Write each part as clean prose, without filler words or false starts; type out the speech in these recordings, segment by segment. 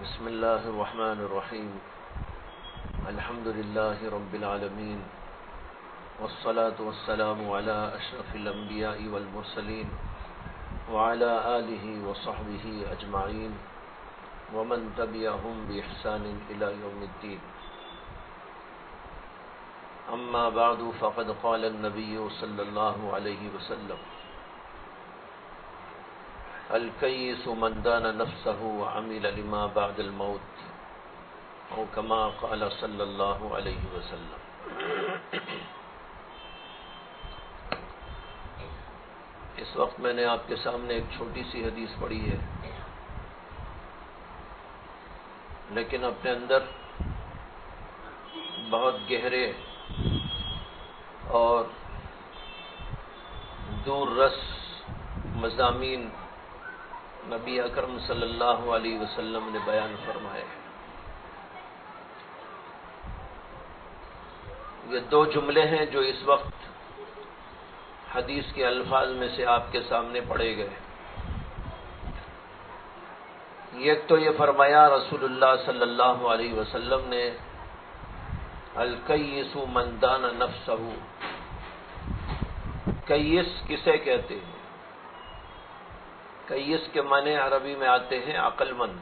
بسم اللہ الرحمن الرحیم الحمد للہ رب العالمین والصلاة والسلام علی اشرف الانبیاء والمرسلین وعلی آلہ وصحبہ اجمعین ومن تبعہم بإحسان الی یوم الدین اما بعد فقد قال النبی صلی اللہ علیہ وسلم الکیس من دان نفسہ وعمل لما بعد الموت او کما قال صلی اللہ علیہ وسلم۔ اس وقت میں نے آپ کے سامنے ایک چھوٹی سی حدیث پڑھی ہے، لیکن اپنے اندر بہت گہرے اور دور رس مضامین نبی اکرم صلی اللہ علیہ وسلم نے بیان فرمائے ہیں۔ یہ دو جملے ہیں جو اس وقت حدیث کے الفاظ میں سے آپ کے سامنے پڑھے گئے۔ ایک تو یہ فرمایا رسول اللہ صلی اللہ علیہ وسلم نے، الکیس من دان نفسہ۔ کیس کسے کہتے ہیں؟ کیس کے معنی عربی میں آتے ہیں عقل مند۔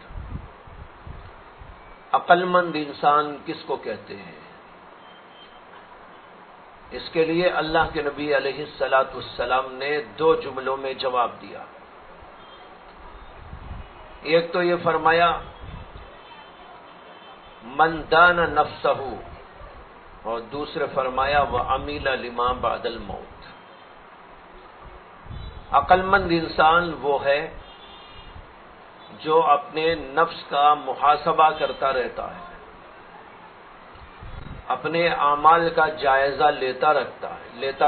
عقل مند انسان کس کو کہتے ہیں؟ اس کے لیے اللہ کے نبی علیہ الصلاۃ والسلام نے دو جملوں میں جواب دیا۔ ایک تو یہ فرمایا من دان نفسہ، اور دوسرے فرمایا وعمل لما بعد الموت۔ عقل مند انسان وہ ہے جو اپنے نفس کا محاسبہ کرتا رہتا ہے، اپنے اعمال کا جائزہ لیتا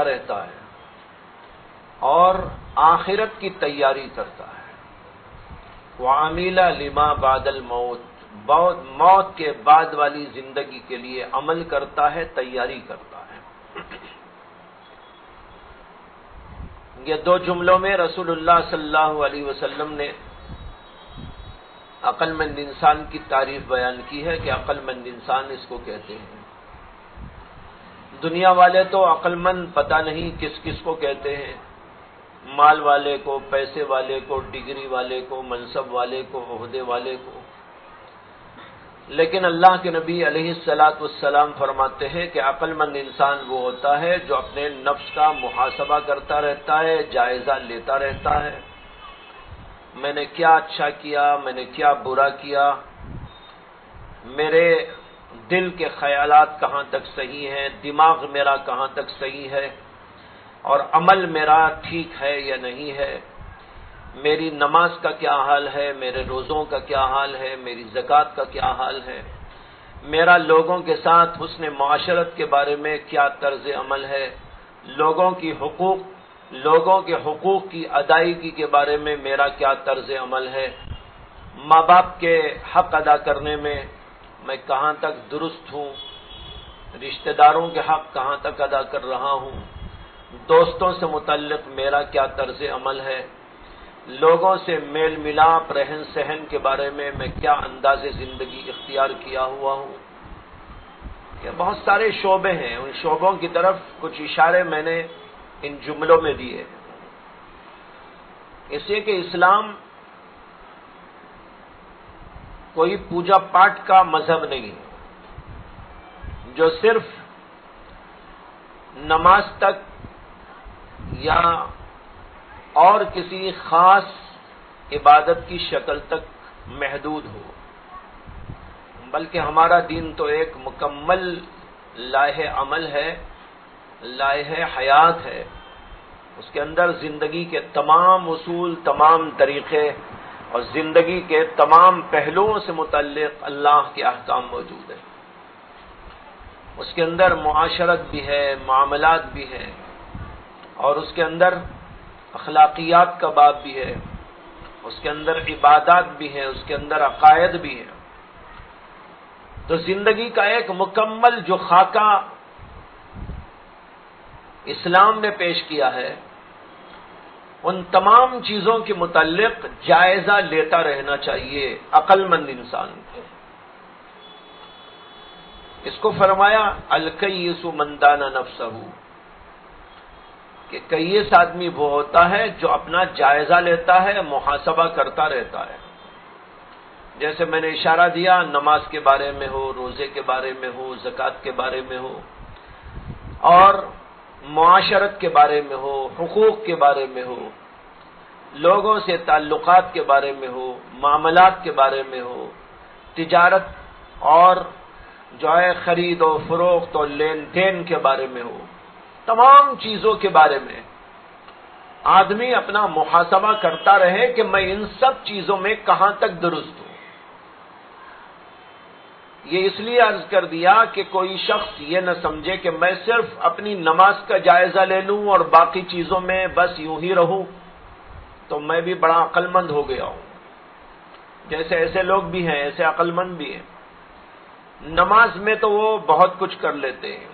رہتا ہے اور آخرت کی تیاری کرتا ہے۔ وعمل لما بعد الموت، موت کے بعد والی زندگی کے لیے عمل کرتا ہے، تیاری کرتا ہے۔ یہ دو جملوں میں رسول اللہ صلی اللہ علیہ وسلم نے عقل مند انسان کی تعریف بیان کی ہے کہ عقل مند انسان اس کو کہتے ہیں۔ دنیا والے تو عقل مند پتہ نہیں کس کس کو کہتے ہیں، مال والے کو، پیسے والے کو، ڈگری والے کو، منصب والے کو، عہدے والے کو، لیکن اللہ کے نبی علیہ الصلاۃ والسلام فرماتے ہیں کہ عقل مند انسان وہ ہوتا ہے جو اپنے نفس کا محاسبہ کرتا رہتا ہے، جائزہ لیتا رہتا ہے۔ میں نے کیا اچھا کیا، میں نے کیا برا کیا، میرے دل کے خیالات کہاں تک صحیح ہیں، دماغ میرا کہاں تک صحیح ہے، اور عمل میرا ٹھیک ہے یا نہیں ہے، میری نماز کا کیا حال ہے، میرے روزوں کا کیا حال ہے، میری زکوٰۃ کا کیا حال ہے، میرا لوگوں کے ساتھ حسن معاشرت کے بارے میں کیا طرز عمل ہے، لوگوں کے حقوق کی ادائیگی کے بارے میں میرا کیا طرز عمل ہے، ماں باپ کے حق ادا کرنے میں میں کہاں تک درست ہوں، رشتہ داروں کے حق کہاں تک ادا کر رہا ہوں، دوستوں سے متعلق میرا کیا طرز عمل ہے، لوگوں سے میل ملاپ رہن سہن کے بارے میں میں کیا انداز زندگی اختیار کیا ہوا ہوں۔ یہ بہت سارے شعبے ہیں، ان شعبوں کی طرف کچھ اشارے میں نے ان جملوں میں دیے، اس لیے کہ اسلام کوئی پوجا پاٹ کا مذہب نہیں ہے جو صرف نماز تک یا اور کسی خاص عبادت کی شکل تک محدود ہو، بلکہ ہمارا دین تو ایک مکمل لائحہ عمل ہے، لائحہ حیات ہے۔ اس کے اندر زندگی کے تمام اصول، تمام طریقے اور زندگی کے تمام پہلوؤں سے متعلق اللہ کے احکام موجود ہیں۔ اس کے اندر معاشرت بھی ہے، معاملات بھی ہیں، اور اس کے اندر اخلاقیات کا باب بھی ہے، اس کے اندر عبادات بھی ہیں، اس کے اندر عقائد بھی ہیں۔ تو زندگی کا ایک مکمل جو خاکہ اسلام نے پیش کیا ہے، ان تمام چیزوں کے متعلق جائزہ لیتا رہنا چاہیے عقل مند انسان کو۔ اس کو فرمایا الکیس من دان نفسہ، کہ کیس آدمی وہ ہوتا ہے جو اپنا جائزہ لیتا ہے، محاسبہ کرتا رہتا ہے۔ جیسے میں نے اشارہ دیا، نماز کے بارے میں ہو، روزے کے بارے میں ہو، زکوٰۃ کے بارے میں ہو، اور معاشرت کے بارے میں ہو، حقوق کے بارے میں ہو، لوگوں سے تعلقات کے بارے میں ہو، معاملات کے بارے میں ہو، تجارت اور جو ہے خرید و فروخت اور لین دین کے بارے میں ہو، تمام چیزوں کے بارے میں آدمی اپنا محاسبہ کرتا رہے کہ میں ان سب چیزوں میں کہاں تک درست ہوں۔ یہ اس لیے عرض کر دیا کہ کوئی شخص یہ نہ سمجھے کہ میں صرف اپنی نماز کا جائزہ لے لوں اور باقی چیزوں میں بس یوں ہی رہوں تو میں بھی بڑا عقل مند ہو گیا ہوں۔ جیسے ایسے لوگ بھی ہیں، ایسے عقل مند بھی ہیں، نماز میں تو وہ بہت کچھ کر لیتے ہیں،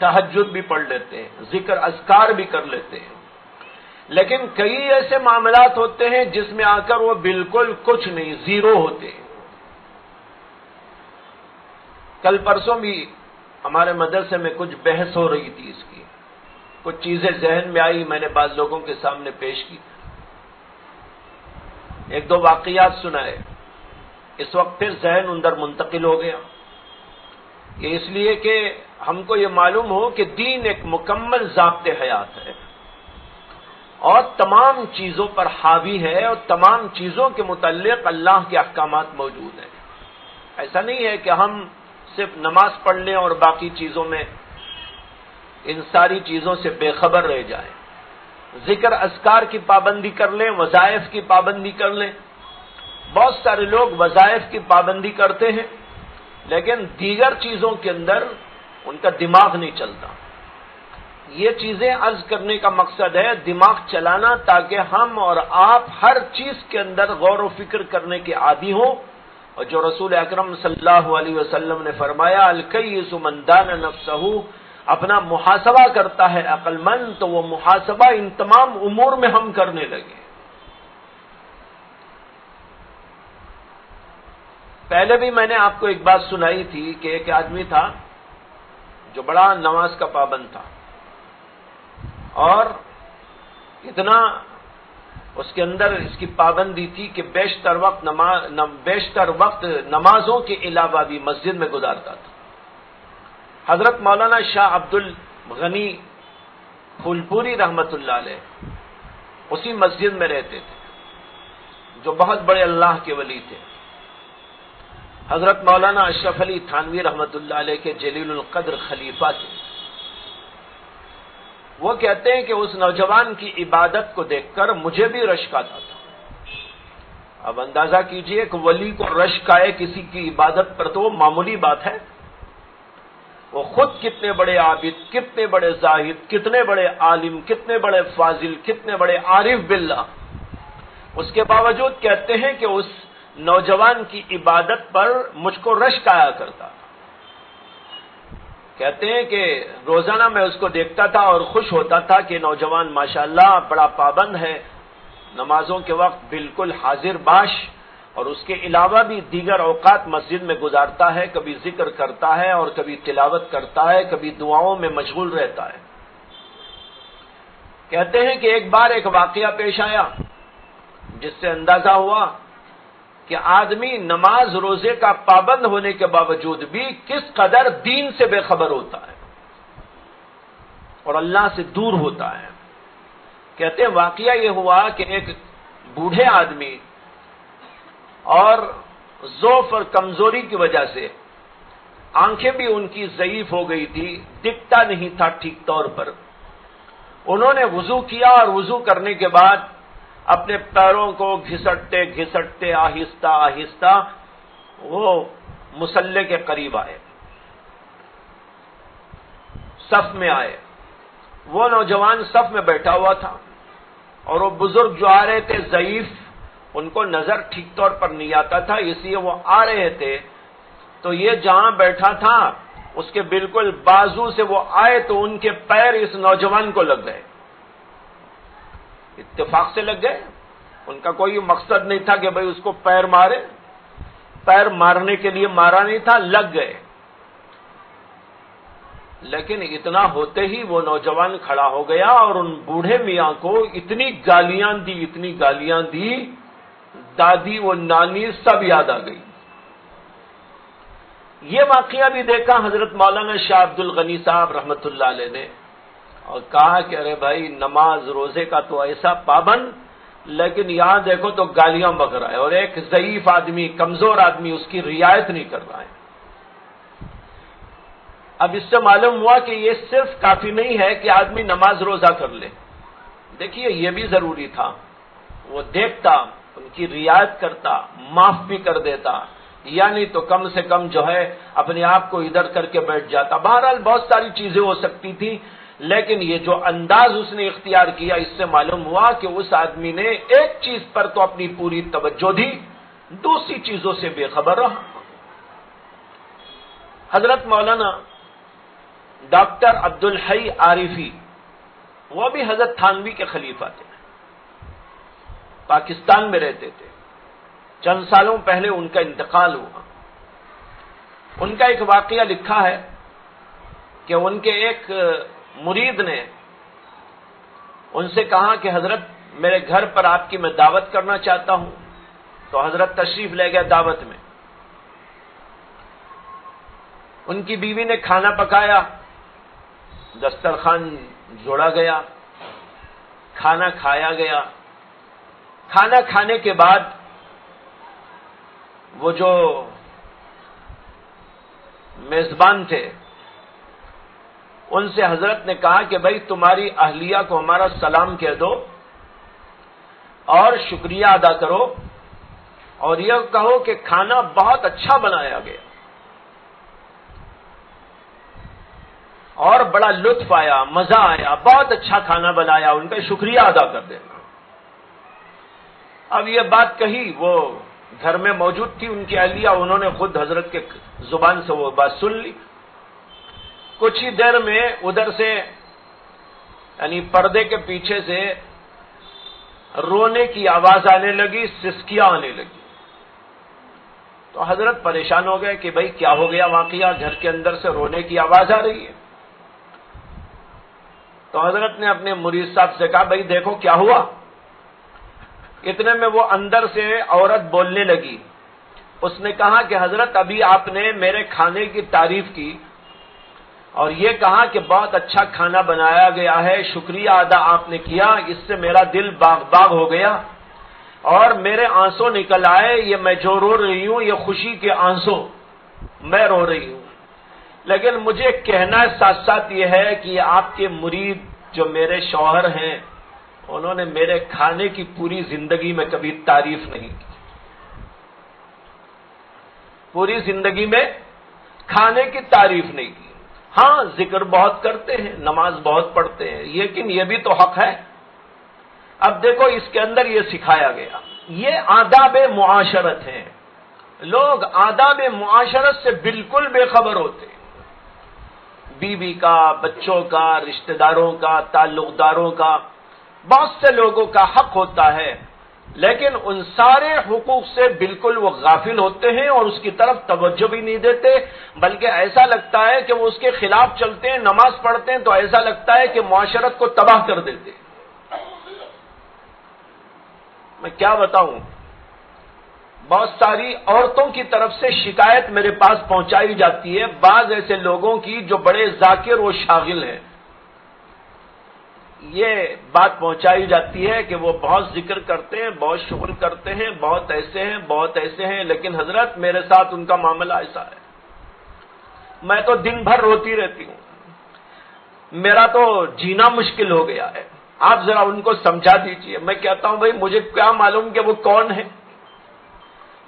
تہجد بھی پڑھ لیتے ہیں، ذکر اذکار بھی کر لیتے ہیں، لیکن کئی ایسے معاملات ہوتے ہیں جس میں آ کر وہ بالکل کچھ نہیں، زیرو ہوتے ہیں۔ کل پرسوں بھی ہمارے مدرسے میں کچھ بحث ہو رہی تھی، اس کی کچھ چیزیں ذہن میں آئی، میں نے بعض لوگوں کے سامنے پیش کی، ایک دو واقعات سنائے۔ اس وقت پھر ذہن اندر منتقل ہو گیا، یہ اس لیے کہ ہم کو یہ معلوم ہو کہ دین ایک مکمل ضابط حیات ہے اور تمام چیزوں پر حاوی ہے، اور تمام چیزوں کے متعلق اللہ کے احکامات موجود ہیں۔ ایسا نہیں ہے کہ ہم صرف نماز پڑھ لیں اور باقی چیزوں میں ان ساری چیزوں سے بے خبر رہ جائیں، ذکر اذکار کی پابندی کر لیں، وظائف کی پابندی کر لیں۔ بہت سارے لوگ وظائف کی پابندی کرتے ہیں لیکن دیگر چیزوں کے اندر ان کا دماغ نہیں چلتا۔ یہ چیزیں عرض کرنے کا مقصد ہے دماغ چلانا، تاکہ ہم اور آپ ہر چیز کے اندر غور و فکر کرنے کے عادی ہوں، اور جو رسول اکرم صلی اللہ علیہ وسلم نے فرمایا الکیس من دان نفسہ، اپنا محاسبہ کرتا ہے عقل مند، تو وہ محاسبہ ان تمام امور میں ہم کرنے لگے۔ پہلے بھی میں نے آپ کو ایک بات سنائی تھی کہ ایک آدمی تھا جو بڑا نماز کا پابند تھا، اور اتنا اس کے اندر اس کی پابندی تھی کہ بیشتر وقت نمازوں کے علاوہ بھی مسجد میں گزارتا تھا۔ حضرت مولانا شاہ عبد الغنی پھولپوری رحمت اللہ علیہ اسی مسجد میں رہتے تھے، جو بہت بڑے اللہ کے ولی تھے۔ حضرت مولانا اشرف علی تھانوی رحمت اللہ علیہ کے جلیل القدر خلیفہ تھے۔ وہ کہتے ہیں کہ اس نوجوان کی عبادت کو دیکھ کر مجھے بھی رشک آتا تھا۔ اب اندازہ کیجئے کہ ولی کو رشک آئے کسی کی عبادت پر تو وہ معمولی بات ہے۔ وہ خود کتنے بڑے عابد، کتنے بڑے زاہد، کتنے بڑے عالم، کتنے بڑے فاضل، کتنے بڑے عارف باللہ، اس کے باوجود کہتے ہیں کہ اس نوجوان کی عبادت پر مجھ کو رشک آیا کرتا تھا۔ کہتے ہیں کہ روزانہ میں اس کو دیکھتا تھا اور خوش ہوتا تھا کہ نوجوان ماشاءاللہ بڑا پابند ہے، نمازوں کے وقت بالکل حاضر باش، اور اس کے علاوہ بھی دیگر اوقات مسجد میں گزارتا ہے، کبھی ذکر کرتا ہے اور کبھی تلاوت کرتا ہے، کبھی دعاؤں میں مشغول رہتا ہے۔ کہتے ہیں کہ ایک بار ایک واقعہ پیش آیا جس سے اندازہ ہوا کہ آدمی نماز روزے کا پابند ہونے کے باوجود بھی کس قدر دین سے بے خبر ہوتا ہے اور اللہ سے دور ہوتا ہے۔ کہتے ہیں واقعہ یہ ہوا کہ ایک بوڑھے آدمی اور ضعف اور کمزوری کی وجہ سے آنکھیں بھی ان کی ضعیف ہو گئی تھی، دکھتا نہیں تھا ٹھیک طور پر۔ انہوں نے وضو کیا اور وضو کرنے کے بعد اپنے پیروں کو گھسٹتے گھسٹتے آہستہ آہستہ وہ مصلی کے قریب آئے، صف میں آئے۔ وہ نوجوان صف میں بیٹھا ہوا تھا اور وہ بزرگ جو آ رہے تھے ضعیف، ان کو نظر ٹھیک طور پر نہیں آتا تھا، اس لیے وہ آ رہے تھے تو یہ جہاں بیٹھا تھا اس کے بالکل بازو سے وہ آئے تو ان کے پیر اس نوجوان کو لگ گئے۔ اتفاق سے لگ گئے. ان کا کوئی مقصد نہیں تھا کہ بھئی اس کو پیر مارے، پیر مارنے کے لیے مارا نہیں تھا، لگ گئے. لیکن اتنا ہوتے ہی وہ نوجوان کھڑا ہو گیا اور ان بوڑھے میاں کو اتنی گالیاں دی، دادی وہ نانی سب یاد آ گئی. یہ واقعہ بھی دیکھا حضرت مولانا شاہ عبد الغنی صاحب رحمت اللہ علیہ نے، اور کہا کہ ارے بھائی نماز روزے کا تو ایسا پابند، لیکن یہاں دیکھو تو گالیاں بک رہا ہے، اور ایک ضعیف آدمی، کمزور آدمی اس کی رعایت نہیں کر رہا ہے. اب اس سے معلوم ہوا کہ یہ صرف کافی نہیں ہے کہ آدمی نماز روزہ کر لے. دیکھیے یہ بھی ضروری تھا، وہ دیکھتا، ان کی رعایت کرتا، معاف بھی کر دیتا، یعنی تو کم سے کم جو ہے اپنے آپ کو ادھر کر کے بیٹھ جاتا. بہرحال بہت ساری چیزیں ہو سکتی تھی، لیکن یہ جو انداز اس نے اختیار کیا، اس سے معلوم ہوا کہ اس آدمی نے ایک چیز پر تو اپنی پوری توجہ دی، دوسری چیزوں سے بے خبر رہا. حضرت مولانا ڈاکٹر عبدالحی عارفی، وہ بھی حضرت تھانوی کے خلیفہ تھے، پاکستان میں رہتے تھے. چند سالوں پہلے ان کا انتقال ہوا. ان کا ایک واقعہ لکھا ہے کہ ان کے ایک مرید نے ان سے کہا کہ حضرت میرے گھر پر آپ کی میں دعوت کرنا چاہتا ہوں. تو حضرت تشریف لے گئے دعوت میں. ان کی بیوی نے کھانا پکایا، دسترخوان جوڑا گیا، کھانا کھایا گیا. کھانا کھانے کے بعد وہ جو میزبان تھے ان سے حضرت نے کہا کہ بھائی تمہاری اہلیہ کو ہمارا سلام کہہ دو اور شکریہ ادا کرو، اور یہ کہو کہ کھانا بہت اچھا بنایا گیا اور بڑا لطف آیا، مزہ آیا، بہت اچھا کھانا بنایا، ان کا شکریہ ادا کر دینا. اب یہ بات کہی، وہ گھر میں موجود تھی ان کی اہلیہ، انہوں نے خود حضرت کے زبان سے وہ بات سن لی. کچھ ہی دیر میں ادھر سے یعنی پردے کے پیچھے سے رونے کی آواز آنے لگی، سسکیاں آنے لگی. تو حضرت پریشان ہو گئے کہ بھائی کیا ہو گیا واقعہ، گھر کے اندر سے رونے کی آواز آ رہی ہے. تو حضرت نے اپنے مرید صاحب سے کہا بھائی دیکھو کیا ہوا. اتنے میں وہ اندر سے عورت بولنے لگی. اس نے کہا کہ حضرت ابھی آپ نے میرے کھانے کی تعریف کی اور یہ کہا کہ بہت اچھا کھانا بنایا گیا ہے، شکریہ ادا آپ نے کیا، اس سے میرا دل باغ باغ ہو گیا اور میرے آنسو نکل آئے. یہ میں جو رو رہی ہوں یہ خوشی کے آنسو میں رو رہی ہوں. لیکن مجھے کہنا ساتھ ساتھ یہ ہے کہ آپ کے مرید جو میرے شوہر ہیں انہوں نے میرے کھانے کی پوری زندگی میں کبھی تعریف نہیں کی. پوری زندگی میں کھانے کی تعریف نہیں کی. ہاں ذکر بہت کرتے ہیں، نماز بہت پڑھتے ہیں، لیکن یہ بھی تو حق ہے. اب دیکھو اس کے اندر یہ سکھایا گیا، یہ آداب معاشرت ہیں. لوگ آداب معاشرت سے بالکل بے خبر ہوتے ہیں. بیوی کا، بچوں کا، رشتہ داروں کا، تعلق داروں کا، بہت سے لوگوں کا حق ہوتا ہے، لیکن ان سارے حقوق سے بالکل وہ غافل ہوتے ہیں اور اس کی طرف توجہ بھی نہیں دیتے، بلکہ ایسا لگتا ہے کہ وہ اس کے خلاف چلتے ہیں. نماز پڑھتے ہیں تو ایسا لگتا ہے کہ معاشرت کو تباہ کر دیتے. میں کیا بتاؤں، بہت ساری عورتوں کی طرف سے شکایت میرے پاس پہنچائی جاتی ہے، بعض ایسے لوگوں کی جو بڑے ذاکر و شاغل ہیں. یہ بات پہنچائی جاتی ہے کہ وہ بہت ذکر کرتے ہیں، بہت شکر کرتے ہیں، بہت ایسے ہیں، بہت ایسے ہیں، لیکن حضرت میرے ساتھ ان کا معاملہ ایسا ہے، میں تو دن بھر روتی رہتی ہوں، میرا تو جینا مشکل ہو گیا ہے. آپ ذرا ان کو سمجھا دیجئے. میں کہتا ہوں بھائی مجھے کیا معلوم کہ وہ کون ہے.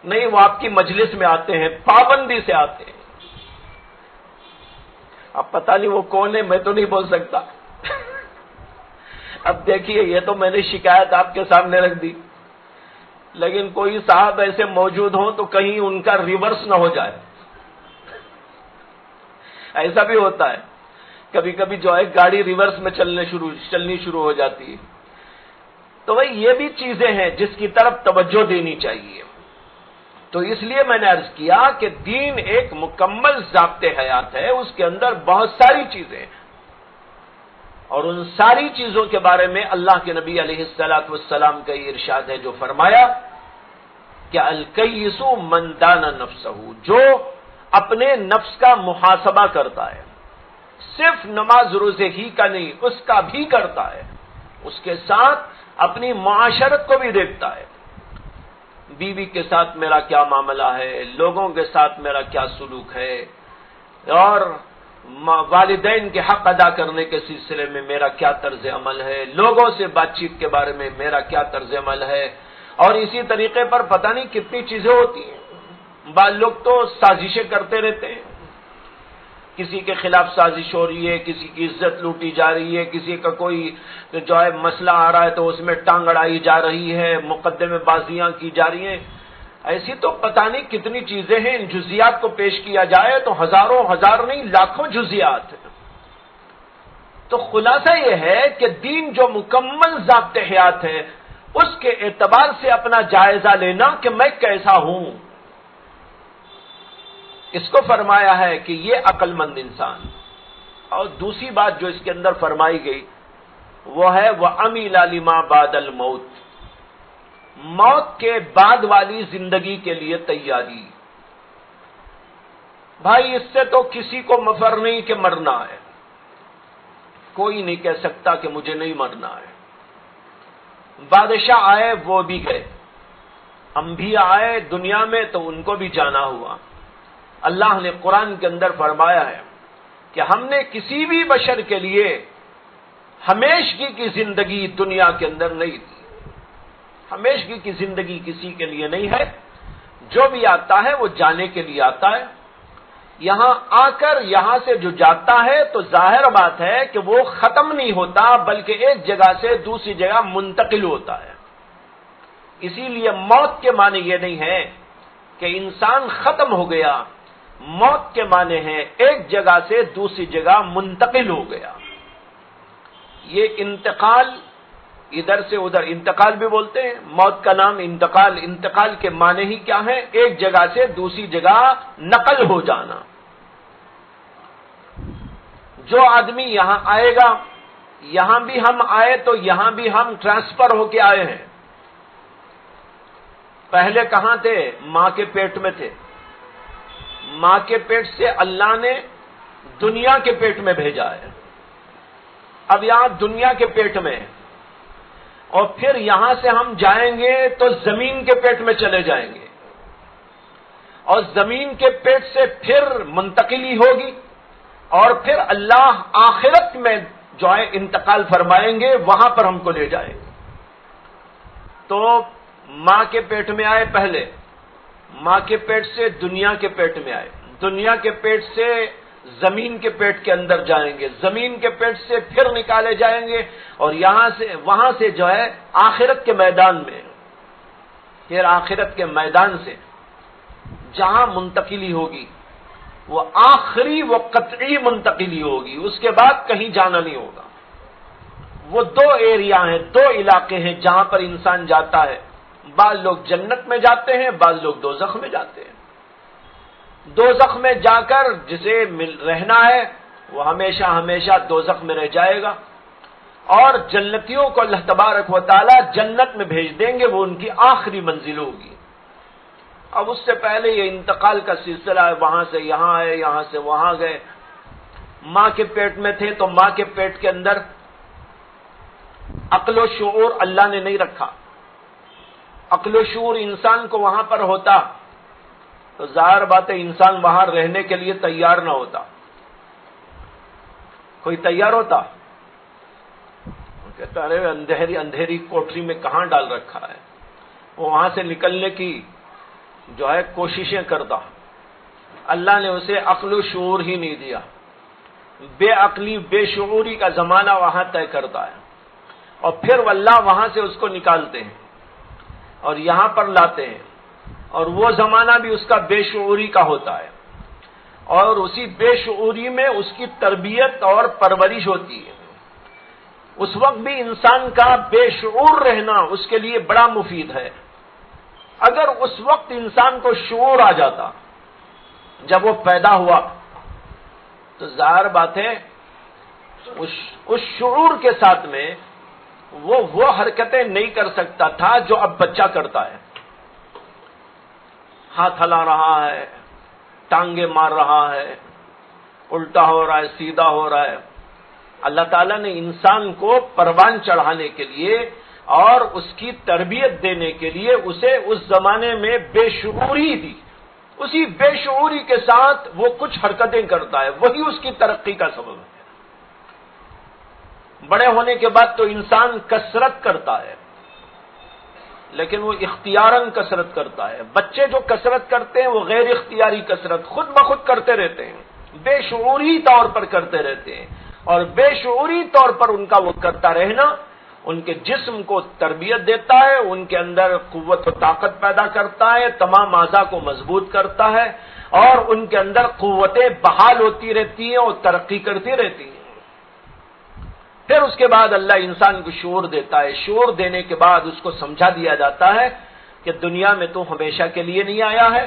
نہیں، وہ آپ کی مجلس میں آتے ہیں، پابندی سے آتے ہیں. اب پتہ نہیں وہ کون ہے، میں تو نہیں بول سکتا. اب دیکھیے یہ تو میں نے شکایت آپ کے سامنے رکھ دی، لیکن کوئی صاحب ایسے موجود ہوں تو کہیں ان کا ریورس نہ ہو جائے. ایسا بھی ہوتا ہے کبھی کبھی جو ہے گاڑی ریورس میں چلنی شروع ہو جاتی ہے. تو بھائی یہ بھی چیزیں ہیں جس کی طرف توجہ دینی چاہیے. تو اس لیے میں نے عرض کیا کہ دین ایک مکمل ضابط حیات ہے، اس کے اندر بہت ساری چیزیں ہیں، اور ان ساری چیزوں کے بارے میں اللہ کے نبی علیہ الصلوۃ والسلام کا یہ ارشاد ہے جو فرمایا کہ الکیس من دان نفسہ، جو اپنے نفس کا محاسبہ کرتا ہے، صرف نماز روزے ہی کا نہیں، اس کا بھی کرتا ہے، اس کے ساتھ اپنی معاشرت کو بھی دیکھتا ہے، بیوی کے ساتھ میرا کیا معاملہ ہے، لوگوں کے ساتھ میرا کیا سلوک ہے، اور والدین کے حق ادا کرنے کے سلسلے میں میرا کیا طرز عمل ہے، لوگوں سے بات چیت کے بارے میں میرا کیا طرز عمل ہے، اور اسی طریقے پر پتہ نہیں کتنی چیزیں ہوتی ہیں. بعض لوگ تو سازشیں کرتے رہتے ہیں، کسی کے خلاف سازش ہو رہی ہے، کسی کی عزت لوٹی جا رہی ہے، کسی کا کوئی جو ہے مسئلہ آ رہا ہے تو اس میں ٹانگ اڑائی جا رہی ہے، مقدمے بازیاں کی جا رہی ہیں. ایسی تو پتہ نہیں کتنی چیزیں ہیں، ان جزیات کو پیش کیا جائے تو ہزاروں ہزار نہیں لاکھوں جزیات ہیں. تو خلاصہ یہ ہے کہ دین جو مکمل ضابط حیات ہے، اس کے اعتبار سے اپنا جائزہ لینا کہ میں کیسا ہوں. اس کو فرمایا ہے کہ یہ عقل مند انسان. اور دوسری بات جو اس کے اندر فرمائی گئی وہ ہے وَعَمِلَ لِمَا بَعْدَ الْمَوْتِ، موت کے بعد والی زندگی کے لیے تیاری. بھائی اس سے تو کسی کو مفر نہیں کہ مرنا ہے، کوئی نہیں کہہ سکتا کہ مجھے نہیں مرنا ہے. بادشاہ آئے وہ بھی گئے، انبیاء آئے دنیا میں تو ان کو بھی جانا ہوا. اللہ نے قرآن کے اندر فرمایا ہے کہ ہم نے کسی بھی بشر کے لیے ہمیشگی کی زندگی دنیا کے اندر نہیں دی. ہمیشگی کی زندگی کسی کے لیے نہیں ہے، جو بھی آتا ہے وہ جانے کے لیے آتا ہے. یہاں آ کر یہاں سے جو جاتا ہے تو ظاہر بات ہے کہ وہ ختم نہیں ہوتا بلکہ ایک جگہ سے دوسری جگہ منتقل ہوتا ہے. اسی لیے موت کے معنی یہ نہیں ہے کہ انسان ختم ہو گیا، موت کے معنی ہے ایک جگہ سے دوسری جگہ منتقل ہو گیا. یہ انتقال، ادھر سے ادھر انتقال بھی بولتے ہیں، موت کا نام انتقال. انتقال کے معنی ہی کیا ہے؟ ایک جگہ سے دوسری جگہ نقل ہو جانا. جو آدمی یہاں آئے گا، یہاں بھی ہم آئے تو یہاں بھی ہم ٹرانسفر ہو کے آئے ہیں. پہلے کہاں تھے؟ ماں کے پیٹ میں تھے. ماں کے پیٹ سے اللہ نے دنیا کے پیٹ میں بھیجا ہے. اب یہاں دنیا کے پیٹ میں ہے، اور پھر یہاں سے ہم جائیں گے تو زمین کے پیٹ میں چلے جائیں گے، اور زمین کے پیٹ سے پھر منتقلی ہوگی، اور پھر اللہ آخرت میں جو ہے انتقال فرمائیں گے، وہاں پر ہم کو لے جائیں گے. تو ماں کے پیٹ میں آئے، پہلے ماں کے پیٹ سے دنیا کے پیٹ میں آئے، دنیا کے پیٹ سے زمین کے پیٹ کے اندر جائیں گے، زمین کے پیٹ سے پھر نکالے جائیں گے، اور یہاں سے وہاں سے جو ہے آخرت کے میدان میں، پھر آخرت کے میدان سے جہاں منتقلی ہوگی وہ آخری و قطعی منتقلی ہوگی، اس کے بعد کہیں جانا نہیں ہوگا. وہ دو ایریا ہیں، دو علاقے ہیں جہاں پر انسان جاتا ہے. بعض لوگ جنت میں جاتے ہیں، بعض لوگ دوزخ میں جاتے ہیں. دوزخ میں جا کر جسے رہنا ہے وہ ہمیشہ ہمیشہ دوزخ میں رہ جائے گا، اور جنتیوں کو اللہ تبارک و تعالی جنت میں بھیج دیں گے، وہ ان کی آخری منزل ہوگی. اب اس سے پہلے یہ انتقال کا سلسلہ ہے، وہاں سے یہاں آئے، یہاں سے وہاں گئے. ماں کے پیٹ میں تھے تو ماں کے پیٹ کے اندر عقل و شعور اللہ نے نہیں رکھا. عقل و شعور انسان کو وہاں پر ہوتا تو ظاہر بات ہے انسان وہاں رہنے کے لیے تیار نہ ہوتا. کوئی تیار ہوتا؟ کہتا ارے اندھیری اندھیری کوٹری میں کہاں ڈال رکھا ہے. وہ وہاں سے نکلنے کی جو ہے کوششیں کرتا. اللہ نے اسے عقل و شعور ہی نہیں دیا. بے عقلی بے شعوری کا زمانہ وہاں طے کرتا ہے، اور پھر اللہ وہاں سے اس کو نکالتے ہیں اور یہاں پر لاتے ہیں، اور وہ زمانہ بھی اس کا بے شعوری کا ہوتا ہے، اور اسی بے شعوری میں اس کی تربیت اور پرورش ہوتی ہے. اس وقت بھی انسان کا بے شعور رہنا اس کے لیے بڑا مفید ہے۔ اگر اس وقت انسان کو شعور آ جاتا جب وہ پیدا ہوا تو ظاہر بات ہے اس شعور کے ساتھ میں وہ حرکتیں نہیں کر سکتا تھا جو اب بچہ کرتا ہے، ہاتھ ہلا رہا ہے، ٹانگیں مار رہا ہے، الٹا ہو رہا ہے، سیدھا ہو رہا ہے۔ اللہ تعالیٰ نے انسان کو پروان چڑھانے کے لیے اور اس کی تربیت دینے کے لیے اسے اس زمانے میں بے شعوری دی، اسی بے شعوری کے ساتھ وہ کچھ حرکتیں کرتا ہے، وہی اس کی ترقی کا سبب ہے۔ بڑے ہونے کے بعد تو انسان کثرت کرتا ہے، لیکن وہ اختیاراً کثرت کرتا ہے۔ بچے جو کثرت کرتے ہیں وہ غیر اختیاری کثرت خود بخود کرتے رہتے ہیں، بے شعوری طور پر کرتے رہتے ہیں، اور بے شعوری طور پر ان کا وہ کرتا رہنا ان کے جسم کو تربیت دیتا ہے، ان کے اندر قوت و طاقت پیدا کرتا ہے، تمام اعضاء کو مضبوط کرتا ہے، اور ان کے اندر قوتیں بحال ہوتی رہتی ہیں اور ترقی کرتی رہتی ہیں۔ پھر اس کے بعد اللہ انسان کو شعور دیتا ہے، شعور دینے کے بعد اس کو سمجھا دیا جاتا ہے کہ دنیا میں تو ہمیشہ کے لیے نہیں آیا ہے،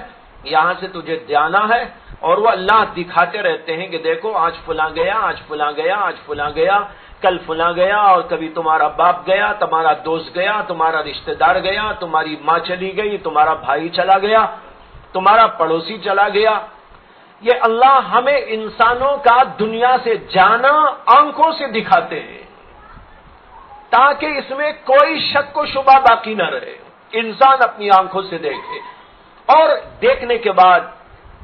یہاں سے تجھے جانا ہے۔ اور وہ اللہ دکھاتے رہتے ہیں کہ دیکھو آج فلاں گیا، آج فلاں گیا، آج فلاں گیا، کل فلاں گیا، اور کبھی تمہارا باپ گیا، تمہارا دوست گیا، تمہارا رشتہ دار گیا، تمہاری ماں چلی گئی، تمہارا بھائی چلا گیا، تمہارا پڑوسی چلا گیا۔ یہ اللہ ہمیں انسانوں کا دنیا سے جانا آنکھوں سے دکھاتے ہیں تاکہ اس میں کوئی شک و شبہ باقی نہ رہے، انسان اپنی آنکھوں سے دیکھے، اور دیکھنے کے بعد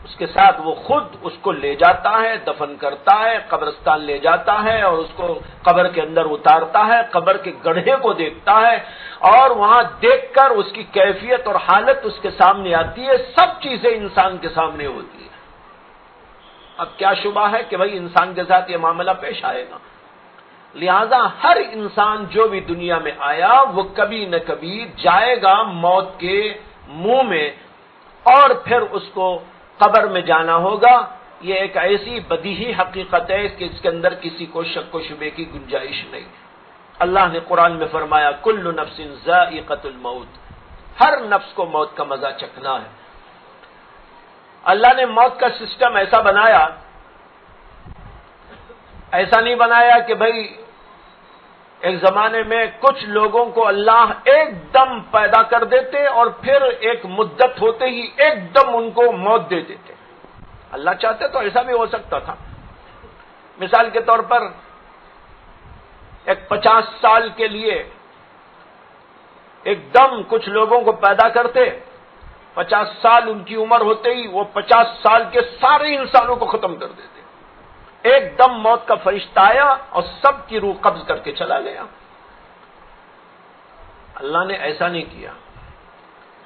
اس کے ساتھ وہ خود اس کو لے جاتا ہے، دفن کرتا ہے، قبرستان لے جاتا ہے اور اس کو قبر کے اندر اتارتا ہے، قبر کے گڑھے کو دیکھتا ہے، اور وہاں دیکھ کر اس کی کیفیت اور حالت اس کے سامنے آتی ہے، سب چیزیں انسان کے سامنے ہوتی ہیں۔ اب کیا شبہ ہے کہ بھائی انسان کے ساتھ یہ معاملہ پیش آئے گا، لہذا ہر انسان جو بھی دنیا میں آیا وہ کبھی نہ کبھی جائے گا موت کے منہ میں، اور پھر اس کو قبر میں جانا ہوگا۔ یہ ایک ایسی بدیہی حقیقت ہے کہ اس کے اندر کسی کو شک و شبے کی گنجائش نہیں۔ اللہ نے قرآن میں فرمایا کل نفس ذائقۃ الموت، ہر نفس کو موت کا مزہ چکھنا ہے۔ اللہ نے موت کا سسٹم ایسا بنایا، ایسا نہیں بنایا کہ بھئی ایک زمانے میں کچھ لوگوں کو اللہ ایک دم پیدا کر دیتے اور پھر ایک مدت ہوتے ہی ایک دم ان کو موت دے دیتے۔ اللہ چاہتے تو ایسا بھی ہو سکتا تھا۔ مثال کے طور پر ایک 50 سال کے لیے ایک دم کچھ لوگوں کو پیدا کرتے، 50 سال ان کی عمر ہوتے ہی وہ 50 سال کے سارے انسانوں کو ختم کر دیتے۔ ایک دم موت کا فرشتہ آیا اور سب کی روح قبض کر کے چلا گیا۔ اللہ نے ایسا نہیں کیا،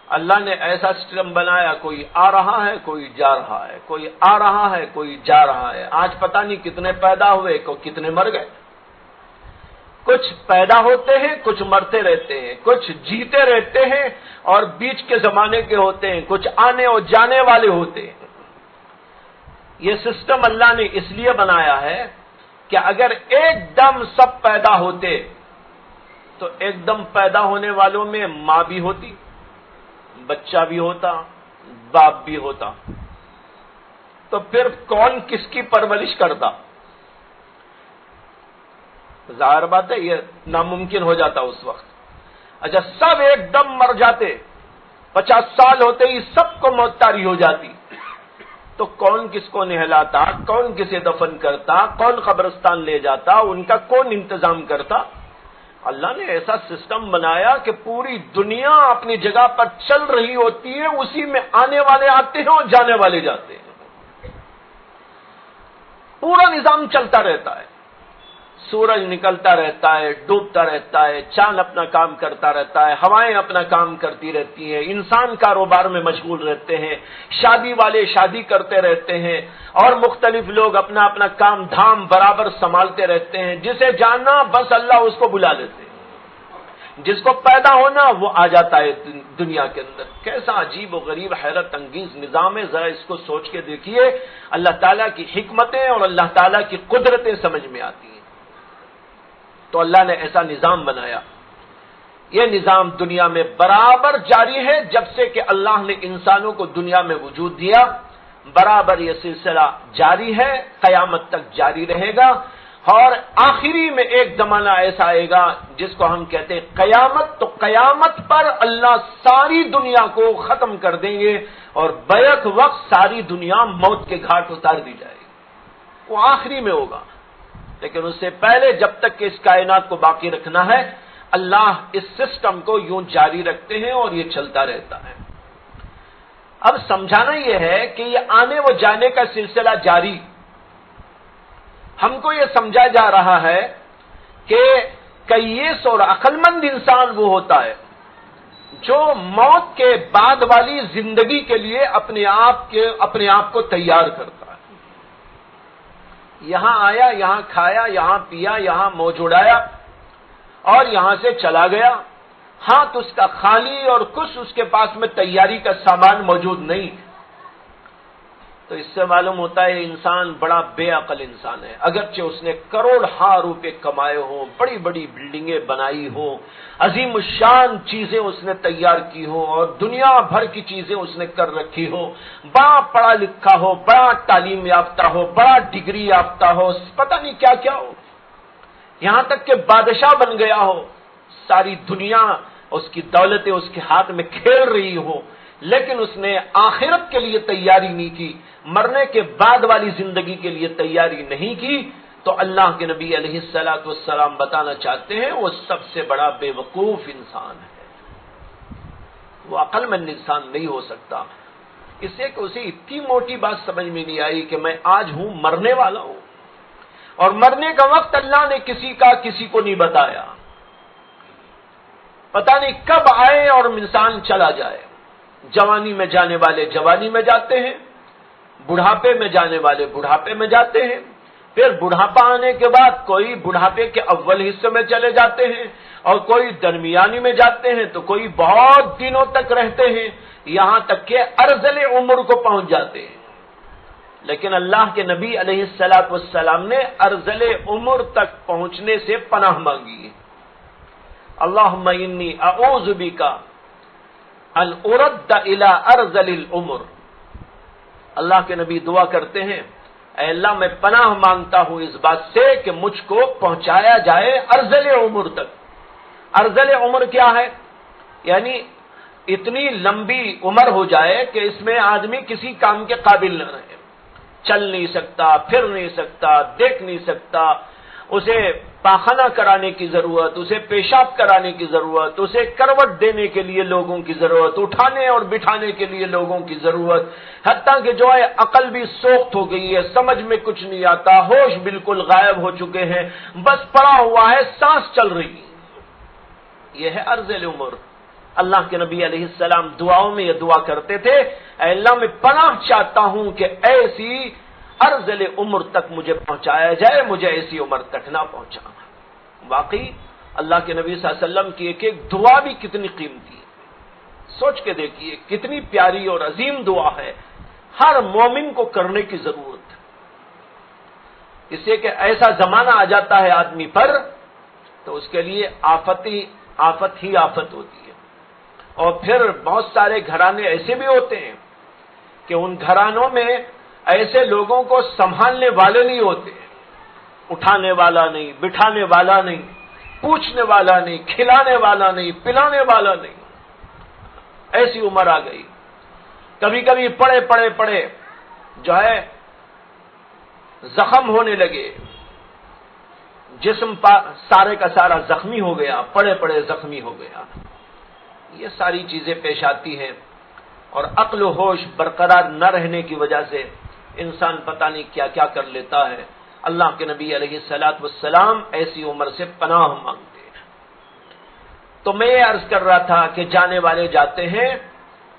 اللہ نے ایسا سسٹم بنایا، کوئی آ رہا ہے کوئی جا رہا ہے، کوئی آ رہا ہے کوئی جا رہا ہے۔ آج پتہ نہیں کتنے پیدا ہوئے کتنے مر گئے، کچھ پیدا ہوتے ہیں کچھ مرتے رہتے ہیں، کچھ جیتے رہتے ہیں اور بیچ کے زمانے کے ہوتے ہیں، کچھ آنے اور جانے والے ہوتے ہیں۔ یہ سسٹم اللہ نے اس لیے بنایا ہے کہ اگر ایک دم سب پیدا ہوتے تو ایک دم پیدا ہونے والوں میں ماں بھی ہوتی، بچہ بھی ہوتا، باپ بھی ہوتا، تو پھر کون کس کی پرورش کرتا؟ ظاہر بات ہے یہ ناممکن ہو جاتا اس وقت۔ اچھا سب ایک دم مر جاتے، 50 سال ہوتے ہی سب کو موت طاری ہو جاتی، تو کون کس کو نہلاتا، کون کسے دفن کرتا، کون قبرستان لے جاتا، ان کا کون انتظام کرتا؟ اللہ نے ایسا سسٹم بنایا کہ پوری دنیا اپنی جگہ پر چل رہی ہوتی ہے، اسی میں آنے والے آتے ہیں اور جانے والے جاتے ہیں، پورا نظام چلتا رہتا ہے۔ سورج نکلتا رہتا ہے، ڈوبتا رہتا ہے، چاند اپنا کام کرتا رہتا ہے، ہوائیں اپنا کام کرتی رہتی ہیں، انسان کاروبار میں مشغول رہتے ہیں، شادی والے شادی کرتے رہتے ہیں، اور مختلف لوگ اپنا اپنا کام دھام برابر سنبھالتے رہتے ہیں۔ جسے جاننا بس اللہ اس کو بلا لیتے ہیں، جس کو پیدا ہونا وہ آ جاتا ہے دنیا کے اندر۔ کیسا عجیب و غریب حیرت انگیز نظام ہے، ذرا اس کو سوچ کے دیکھیے، اللہ تعالیٰ کی حکمتیں اور اللہ تعالیٰ کی قدرتیں سمجھ میں آتی ہیں۔ تو اللہ نے ایسا نظام بنایا. یہ نظام دنیا میں برابر جاری ہے. جب سے کہ اللہ نے انسانوں کو دنیا میں وجود دیا برابر یہ سلسلہ جاری ہے, قیامت تک جاری رہے گا. اور آخری میں ایک زمانہ ایسا آئے گا جس کو ہم کہتے ہیں قیامت. تو قیامت پر اللہ ساری دنیا کو ختم کر دیں گے اور بیک وقت ساری دنیا موت کے گھاٹ اتار دی جائے گی. وہ آخری میں ہوگا, لیکن اس سے پہلے جب تک کہ اس کائنات کو باقی رکھنا ہے اللہ اس سسٹم کو یوں جاری رکھتے ہیں اور یہ چلتا رہتا ہے. اب سمجھانا یہ ہے کہ یہ آنے و جانے کا سلسلہ جاری, ہم کو یہ سمجھا جا رہا ہے کہ کیس اور عقل مند انسان وہ ہوتا ہے جو موت کے بعد والی زندگی کے لیے اپنے آپ کو تیار کرتا ہے. یہاں آیا, یہاں کھایا, یہاں پیا, یہاں موج اڑایا اور یہاں سے چلا گیا. ہاتھ اس کا خالی اور کچھ اس کے پاس میں تیاری کا سامان موجود نہیں. تو اس سے معلوم ہوتا ہے انسان بڑا بے عقل انسان ہے. اگرچہ اس نے کروڑ روپے کمائے ہوں, بڑی بڑی بلڈنگیں بنائی ہوں, عظیم الشان چیزیں اس نے تیار کی ہوں اور دنیا بھر کی چیزیں اس نے کر رکھی ہو, بڑا پڑھا لکھا ہو, بڑا تعلیم یافتہ ہو, بڑا ڈگری یافتہ ہو, پتہ نہیں کیا کیا ہو, یہاں تک کہ بادشاہ بن گیا ہو, ساری دنیا اس کی دولتیں اس کے ہاتھ میں کھیل رہی ہو, لیکن اس نے آخرت کے لیے تیاری نہیں کی, مرنے کے بعد والی زندگی کے لیے تیاری نہیں کی. تو اللہ کے نبی علیہ الصلوۃ والسلام بتانا چاہتے ہیں وہ سب سے بڑا بے وقوف انسان ہے, وہ عقل مند انسان نہیں ہو سکتا. اس سے کہ اسے اتنی موٹی بات سمجھ میں نہیں آئی کہ میں آج ہوں, مرنے والا ہوں, اور مرنے کا وقت اللہ نے کسی کو نہیں بتایا. پتہ نہیں کب آئے اور انسان چلا جائے. جوانی میں جانے والے جوانی میں جاتے ہیں, بڑھاپے میں جانے والے بڑھاپے میں جاتے ہیں, پھر بڑھاپا آنے کے بعد کوئی بڑھاپے کے اول حصے میں چلے جاتے ہیں اور کوئی درمیانی میں جاتے ہیں, تو کوئی بہت دنوں تک رہتے ہیں, یہاں تک کہ ارذل عمر کو پہنچ جاتے ہیں. لیکن اللہ کے نبی علیہ الصلوۃ والسلام نے ارذل عمر تک پہنچنے سے پناہ مانگی ہے. اللہم انی اعوذ بک ان ارد الی ارذل العمر. اللہ کے نبی دعا کرتے ہیں, اے اللہ میں پناہ مانگتا ہوں اس بات سے کہ مجھ کو پہنچایا جائے ارذل عمر تک. ارذل عمر کیا ہے؟ یعنی اتنی لمبی عمر ہو جائے کہ اس میں آدمی کسی کام کے قابل نہ رہے, چل نہیں سکتا, پھر نہیں سکتا, دیکھ نہیں سکتا, اسے پاخانہ کرانے کی ضرورت, اسے پیشاب کرانے کی ضرورت, اسے کروٹ دینے کے لیے لوگوں کی ضرورت, اٹھانے اور بٹھانے کے لیے لوگوں کی ضرورت, حتیٰ کہ جو ہے عقل بھی سوخت ہو گئی ہے, سمجھ میں کچھ نہیں آتا, ہوش بالکل غائب ہو چکے ہیں, بس پڑا ہوا ہے, سانس چل رہی. یہ ہے ارذل عمر. اللہ کے نبی علیہ السلام دعاؤں میں یہ دعا کرتے تھے, اے اللہ میں پناہ چاہتا ہوں کہ ایسی ارذل عمر تک مجھے پہنچایا جائے, مجھے ایسی عمر تک نہ پہنچانا. واقعی اللہ کے نبی صلی اللہ علیہ وسلم کی ایک ایک دعا بھی کتنی قیمتی ہے. سوچ کے دیکھیے کتنی پیاری اور عظیم دعا ہے, ہر مومن کو کرنے کی ضرورت ہے. اس سے کہ ایسا زمانہ آ جاتا ہے آدمی پر تو اس کے لیے آفت ہی آفت ہوتی ہے. اور پھر بہت سارے گھرانے ایسے بھی ہوتے ہیں کہ ان گھرانوں میں ایسے لوگوں کو سنبھالنے والے نہیں ہوتے, اٹھانے والا نہیں, بٹھانے والا نہیں, پوچھنے والا نہیں, کھلانے والا نہیں, پلانے والا نہیں. ایسی عمر آ گئی. کبھی کبھی پڑے جو ہے زخم ہونے لگے, جسم سارے کا سارا زخمی ہو گیا, پڑے زخمی ہو گیا. یہ ساری چیزیں پیش آتی ہیں اور عقل و ہوش برقرار نہ رہنے کی وجہ سے انسان پتہ نہیں کیا کیا کر لیتا ہے. اللہ کے نبی علیہ الصلوۃ والسلام ایسی عمر سے پناہ مانگتے ہیں. تو میں یہ عرض کر رہا تھا کہ جانے والے جاتے ہیں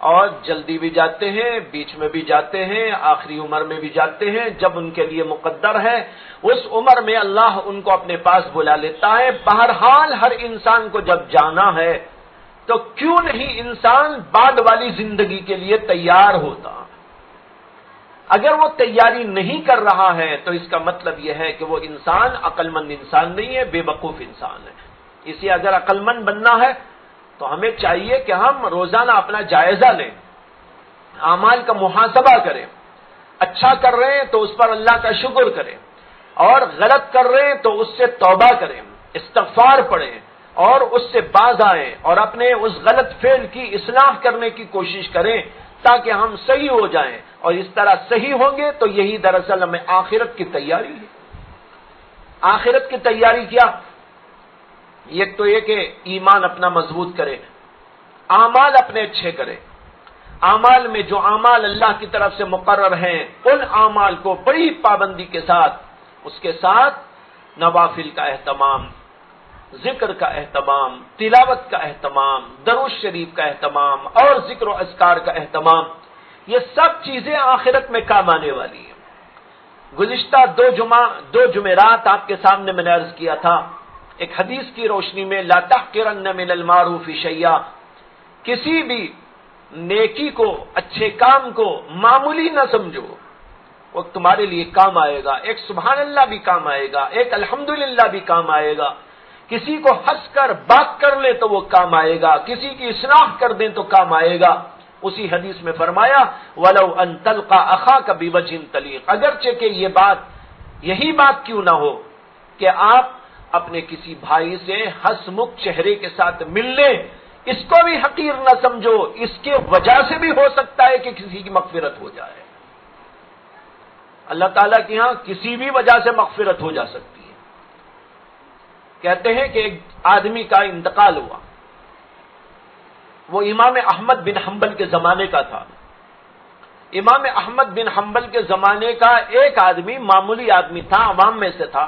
اور جلدی بھی جاتے ہیں, بیچ میں بھی جاتے ہیں, آخری عمر میں بھی جاتے ہیں. جب ان کے لیے مقدر ہے اس عمر میں اللہ ان کو اپنے پاس بلا لیتا ہے. بہرحال ہر انسان کو جب جانا ہے تو کیوں نہیں انسان بعد والی زندگی کے لیے تیار ہوتا. اگر وہ تیاری نہیں کر رہا ہے تو اس کا مطلب یہ ہے کہ وہ انسان عقل مند انسان نہیں ہے، بے وقوف انسان ہے۔ اسی اگر عقل مند بننا ہے تو ہمیں چاہیے کہ ہم روزانہ اپنا جائزہ لیں، اعمال کا محاسبہ کریں، اچھا کر رہے ہیں تو اس پر اللہ کا شکر کریں، اور غلط کر رہے ہیں تو اس سے توبہ کریں، استغفار پڑھیں اور اس سے باز آئیں اور اپنے اس غلط فعل کی اصلاح کرنے کی کوشش کریں تاکہ ہم صحیح ہو جائیں، اور اس طرح صحیح ہوں گے تو یہی دراصل ہمیں آخرت کی تیاری ہے۔ آخرت کی تیاری کیا؟ ایک تو یہ کہ ایمان اپنا مضبوط کرے، اعمال اپنے اچھے کرے، اعمال میں جو اعمال اللہ کی طرف سے مقرر ہیں ان اعمال کو بڑی پابندی کے ساتھ، اس کے ساتھ نوافل کا اہتمام، ذکر کا اہتمام، تلاوت کا اہتمام، درود شریف کا اہتمام اور ذکر و اذکار کا اہتمام، یہ سب چیزیں آخرت میں کام آنے والی ہیں۔ گزشتہ دو جمعرات آپ کے سامنے میں نے عرض کیا تھا، ایک حدیث کی روشنی میں لا تحقرن من المعروف شیئا، کسی بھی نیکی کو، اچھے کام کو معمولی نہ سمجھو، وہ تمہارے لیے کام آئے گا، ایک سبحان اللہ بھی کام آئے گا، ایک الحمدللہ بھی کام آئے گا، کسی کو ہنس کر بات کر لے تو وہ کام آئے گا، کسی کی اصلاح کر دیں تو کام آئے گا۔ اسی حدیث میں فرمایا وَلَوْ أَن تَلْقَى أَخَاكَ بِوَجْهٍ طَلِيقٍ، اگرچہ کہ یہی بات کیوں نہ ہو کہ آپ اپنے کسی بھائی سے ہنس مکھ چہرے کے ساتھ مل لیں، اس کو بھی حقیر نہ سمجھو، اس کے وجہ سے بھی ہو سکتا ہے کہ کسی کی مغفرت ہو جائے۔ اللہ تعالیٰ کے ہاں کسی بھی وجہ سے مغفرت ہو جا سکتی ہے۔ کہتے ہیں کہ ایک آدمی کا انتقال ہوا، وہ امام احمد بن حنبل کے زمانے کا تھا۔ امام احمد بن حنبل کے زمانے کا ایک آدمی، معمولی آدمی تھا، عوام میں سے تھا،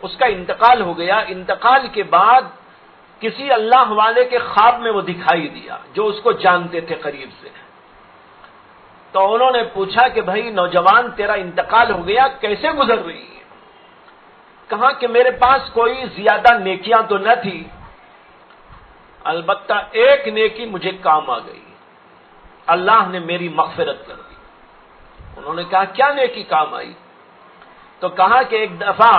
اس کا انتقال ہو گیا۔ انتقال کے بعد کسی اللہ والے کے خواب میں وہ دکھائی دیا جو اس کو جانتے تھے قریب سے۔ تو انہوں نے پوچھا کہ بھائی نوجوان، تیرا انتقال ہو گیا، کیسے گزر رہی ہے؟ کہا کہ میرے پاس کوئی زیادہ نیکیاں تو نہ تھی، البتہ ایک نیکی مجھے کام آ گئی، اللہ نے میری مغفرت کر دی۔ انہوں نے کہا کیا نیکی کام آئی؟ تو کہا کہ ایک دفعہ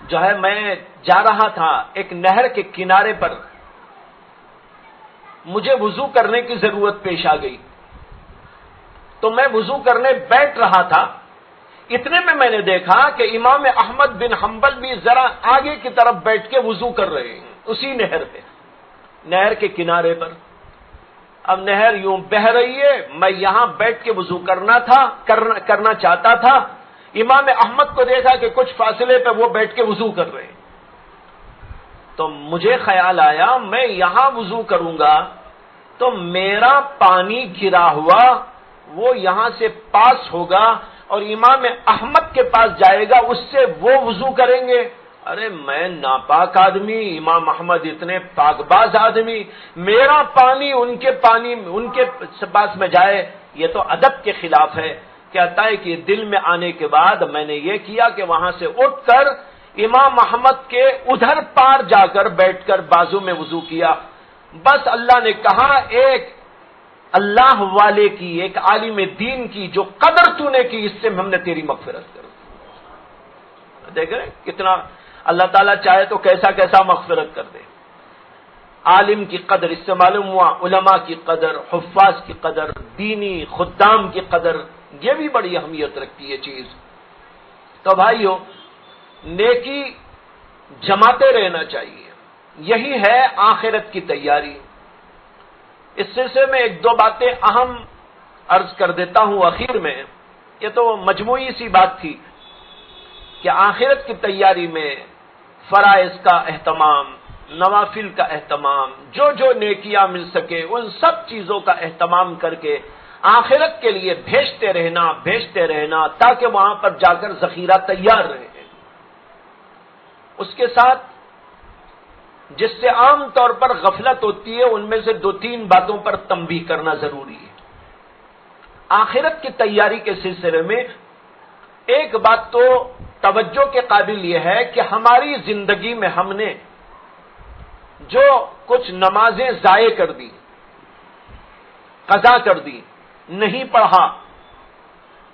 جو ہے میں جا رہا تھا ایک نہر کے کنارے پر، مجھے وضو کرنے کی ضرورت پیش آ گئی، تو میں وضو کرنے بیٹھ رہا تھا، اتنے میں نے دیکھا کہ امام احمد بن حنبل بھی ذرا آگے کی طرف بیٹھ کے وضو کر رہے ہیں اسی نہر پہ، نہر کے کنارے پر۔ اب نہر یوں بہہ رہی ہے، میں یہاں بیٹھ کے وضو کرنا چاہتا تھا، امام احمد کو دیکھا کہ کچھ فاصلے پہ وہ بیٹھ کے وضو کر رہے ہیں، تو مجھے خیال آیا میں یہاں وضو کروں گا تو میرا پانی گرا ہوا وہ یہاں سے پاس ہوگا اور امام احمد کے پاس جائے گا، اس سے وہ وضو کریں گے۔ ارے میں ناپاک آدمی، امام احمد اتنے پاک باز آدمی، میرا پانی ان کے پاس میں جائے، یہ تو ادب کے خلاف ہے۔ کہتا ہے کہ دل میں آنے کے بعد میں نے یہ کیا کہ وہاں سے اٹھ کر امام احمد کے ادھر پار جا کر بیٹھ کر بازو میں وضو کیا۔ بس اللہ نے کہا ایک اللہ والے کی، ایک عالم دین کی جو قدر تو نے کی، اس سے ہم نے تیری مغفرت کر دی۔ دیکھ رہے کتنا اللہ تعالیٰ چاہے تو کیسا کیسا مغفرت کر دے۔ عالم کی قدر، اس سے معلوم ہوا علماء کی قدر، حفاظ کی قدر، دینی خدام کی قدر، یہ بھی بڑی اہمیت رکھتی ہے چیز۔ تو بھائیو، نیکی جماتے رہنا چاہیے، یہی ہے آخرت کی تیاری۔ اس سلسلے میں ایک دو باتیں اہم عرض کر دیتا ہوں آخر میں۔ یہ تو مجموعی سی بات تھی کہ آخرت کی تیاری میں فرائض کا اہتمام، نوافل کا اہتمام، جو نیکیاں مل سکے ان سب چیزوں کا اہتمام کر کے آخرت کے لیے بھیجتے رہنا تاکہ وہاں پر جا کر ذخیرہ تیار رہے۔ اس کے ساتھ جس سے عام طور پر غفلت ہوتی ہے ان میں سے دو تین باتوں پر تنبیہ کرنا ضروری ہے۔ آخرت کی تیاری کے سلسلے میں ایک بات تو توجہ کے قابل یہ ہے کہ ہماری زندگی میں ہم نے جو کچھ نمازیں ضائع کر دی، قضا کر دی، نہیں پڑھا،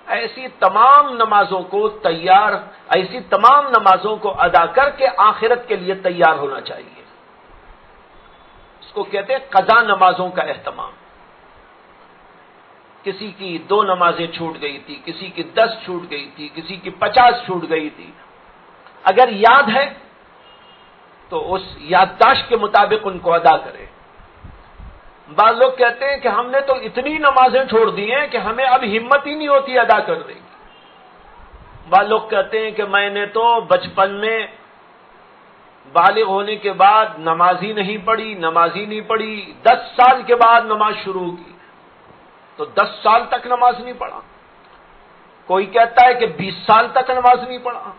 ایسی تمام نمازوں کو ادا کر کے آخرت کے لیے تیار ہونا چاہیے. اس کو کہتے ہیں قضا نمازوں کا اہتمام. کسی کی 2 نمازیں چھوٹ گئی تھی، کسی کی 10 چھوٹ گئی تھی، کسی کی 50 چھوٹ گئی تھی. اگر یاد ہے تو اس یادداشت کے مطابق ان کو ادا کرے. بعض لوگ کہتے ہیں کہ ہم نے تو اتنی نمازیں چھوڑ دی ہیں کہ ہمیں اب ہمت ہی نہیں ہوتی ادا کرنے کی. بعض لوگ کہتے ہیں کہ میں نے تو بچپن میں بالغ ہونے کے بعد نماز ہی نہیں پڑھی، 10 سال کے بعد نماز شروع کی تو 10 سال تک نماز نہیں پڑھا. کوئی کہتا ہے کہ 20 سال تک نماز نہیں پڑھا،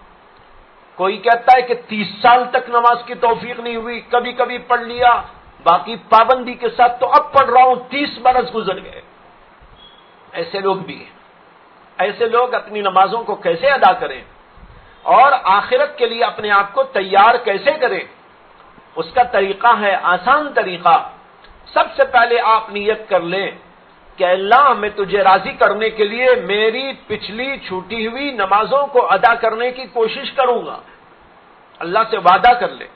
کوئی کہتا ہے کہ 30 سال تک نماز کی توفیق نہیں ہوئی، کبھی کبھی پڑھ لیا، باقی پابندی کے ساتھ تو اب پڑھ رہا ہوں، 30 برس گزر گئے. ایسے لوگ بھی ہیں. ایسے لوگ اپنی نمازوں کو کیسے ادا کریں اور آخرت کے لیے اپنے آپ کو تیار کیسے کریں؟ اس کا طریقہ ہے، آسان طریقہ. سب سے پہلے آپ نیت کر لیں کہ اللہ میں تجھے راضی کرنے کے لیے میری پچھلی چھوٹی ہوئی نمازوں کو ادا کرنے کی کوشش کروں گا. اللہ سے وعدہ کر لیں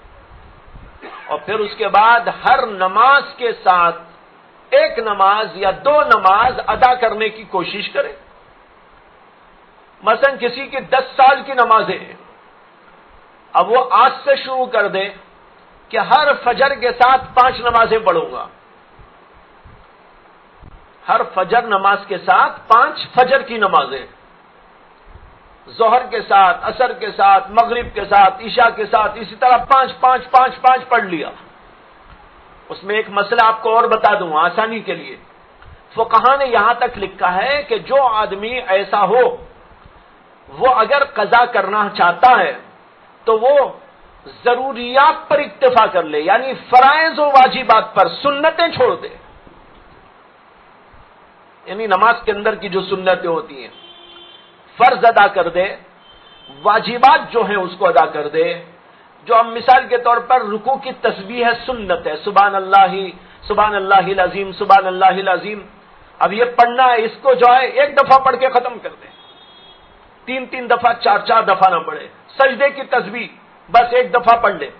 اور پھر اس کے بعد ہر نماز کے ساتھ 1 نماز یا 2 نماز ادا کرنے کی کوشش کریں. مثلا کسی کی 10 سال کی نمازیں ہیں، اب وہ آج سے شروع کر دے کہ ہر فجر کے ساتھ 5 نمازیں پڑھوں گا. ہر فجر نماز کے ساتھ 5 فجر کی نمازیں، ظہر کے ساتھ، عصر کے ساتھ، مغرب کے ساتھ، عشاء کے ساتھ، اسی طرح 5 پڑھ لیا. اس میں ایک مسئلہ آپ کو اور بتا دوں آسانی کے لیے. فقہاء نے یہاں تک لکھا ہے کہ جو آدمی ایسا ہو وہ اگر قضا کرنا چاہتا ہے تو وہ ضروریات پر اکتفا کر لے، یعنی فرائض و واجبات پر، سنتیں چھوڑ دے. یعنی نماز کے اندر کی جو سنتیں ہوتی ہیں فرض ادا کر دے، واجبات جو ہیں اس کو ادا کر دے. جو ہم مثال کے طور پر رکوع کی تسبیح ہے، سنت ہے، سبحان اللہ العظیم، سبحان اللہ العظیم. اب یہ پڑھنا ہے، اس کو جو ہے 1 دفعہ پڑھ کے ختم کر دیں، 3 دفعہ، 4 دفعہ نہ پڑھے. سجدے کی تسبیح بس 1 دفعہ پڑھ لے.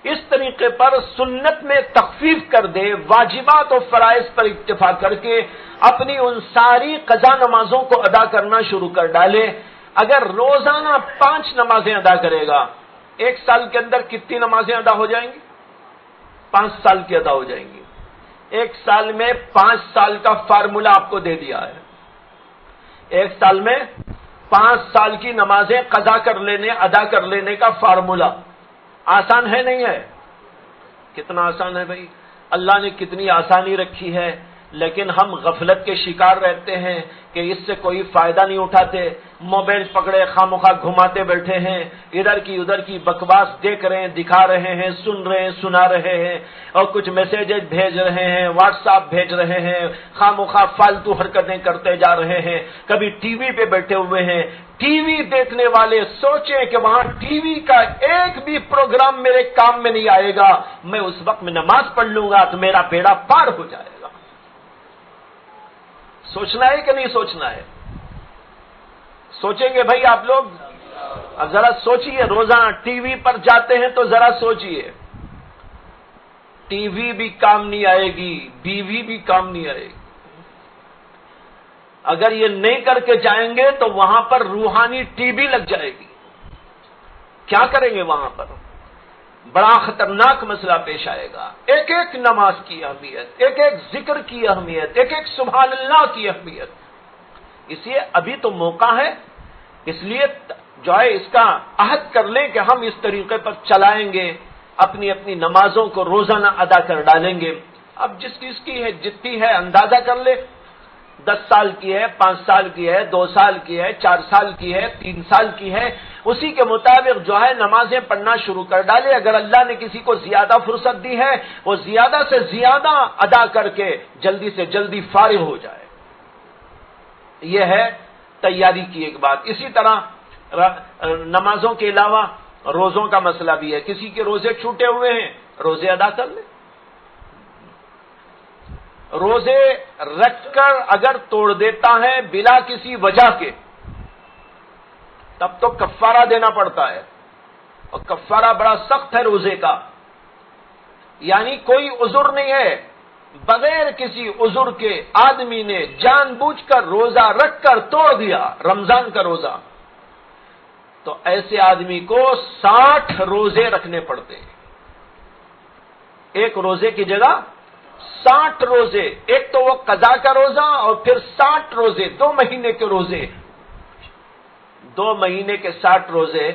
اس طریقے پر سنت میں تخفیف کر دے، واجبات اور فرائض پر اکتفا کر کے اپنی ان ساری قضا نمازوں کو ادا کرنا شروع کر ڈالے. اگر روزانہ 5 نمازیں ادا کرے گا، 1 سال کے اندر کتنی نمازیں ادا ہو جائیں گی؟ 5 سال کی ادا ہو جائیں گی. 1 سال میں 5 سال کا فارمولہ آپ کو دے دیا ہے. 1 سال میں 5 سال کی نمازیں ادا کر لینے کا فارمولہ. آسان ہے نہیں ہے؟ کتنا آسان ہے بھائی. اللہ نے کتنی آسانی رکھی ہے، لیکن ہم غفلت کے شکار رہتے ہیں کہ اس سے کوئی فائدہ نہیں اٹھاتے. موبائل پکڑے خامخواہ گھماتے بیٹھے ہیں، ادھر کی بکواس دیکھ رہے ہیں، دکھا رہے ہیں، سن رہے ہیں، سنا رہے ہیں، اور کچھ میسیجز بھیج رہے ہیں، واٹس ایپ بھیج رہے ہیں، خامخواہ فالتو حرکتیں کرتے جا رہے ہیں. کبھی ٹی وی پہ بیٹھے ہوئے ہیں. ٹی وی دیکھنے والے سوچیں کہ وہاں ٹی وی کا ایک بھی پروگرام میرے کام میں نہیں آئے گا، میں اس وقت میں نماز پڑھ لوں گا تو میرا بیڑا پار ہو جائے گا. سوچنا ہے کہ نہیں سوچنا ہے؟ سوچیں گے بھائی آپ لوگ؟ اب ذرا سوچئے، روزانہ ٹی وی پر جاتے ہیں تو ذرا سوچئے. ٹی وی بھی کام نہیں آئے گی، بیوی بھی کام نہیں آئے گی. اگر یہ نہیں کر کے جائیں گے تو وہاں پر روحانی ٹی بی لگ جائے گی. کیا کریں گے وہاں پر؟ بڑا خطرناک مسئلہ پیش آئے گا. ایک نماز کی اہمیت، ایک ذکر کی اہمیت، ایک سبحان اللہ کی اہمیت. اس لیے ابھی تو موقع ہے، اس لیے جو ہے اس کا عہد کر لیں کہ ہم اس طریقے پر چلائیں گے، اپنی نمازوں کو روزانہ ادا کر ڈالیں گے. اب جس کی ہے جتنی ہے اندازہ کر لے. 10 سال کی ہے، 5 سال کی ہے، 2 سال کی ہے، 4 سال کی ہے، 3 سال کی ہے، اسی کے مطابق جو ہے نمازیں پڑھنا شروع کر ڈالے. اگر اللہ نے کسی کو زیادہ فرصت دی ہے وہ زیادہ سے زیادہ ادا کر کے جلدی سے جلدی فارغ ہو جائے. یہ ہے تیاری کی ایک بات. اسی طرح نمازوں کے علاوہ روزوں کا مسئلہ بھی ہے. کسی کے روزے چھوٹے ہوئے ہیں، روزے ادا کر لیں. روزے رکھ کر اگر توڑ دیتا ہے بلا کسی وجہ کے تب تو کفارہ دینا پڑتا ہے، اور کفارہ بڑا سخت ہے روزے کا، یعنی کوئی عذر نہیں ہے، بغیر کسی عذر کے آدمی نے جان بوجھ کر روزہ رکھ کر توڑ دیا رمضان کا روزہ، تو ایسے آدمی کو 60 روزے رکھنے پڑتے ہیں، ایک روزے کی جگہ 60 روزے، ایک تو وہ قضا کا روزہ اور پھر 60 روزے، 2 مہینے کے روزے، 2 مہینے کے 60 روزے،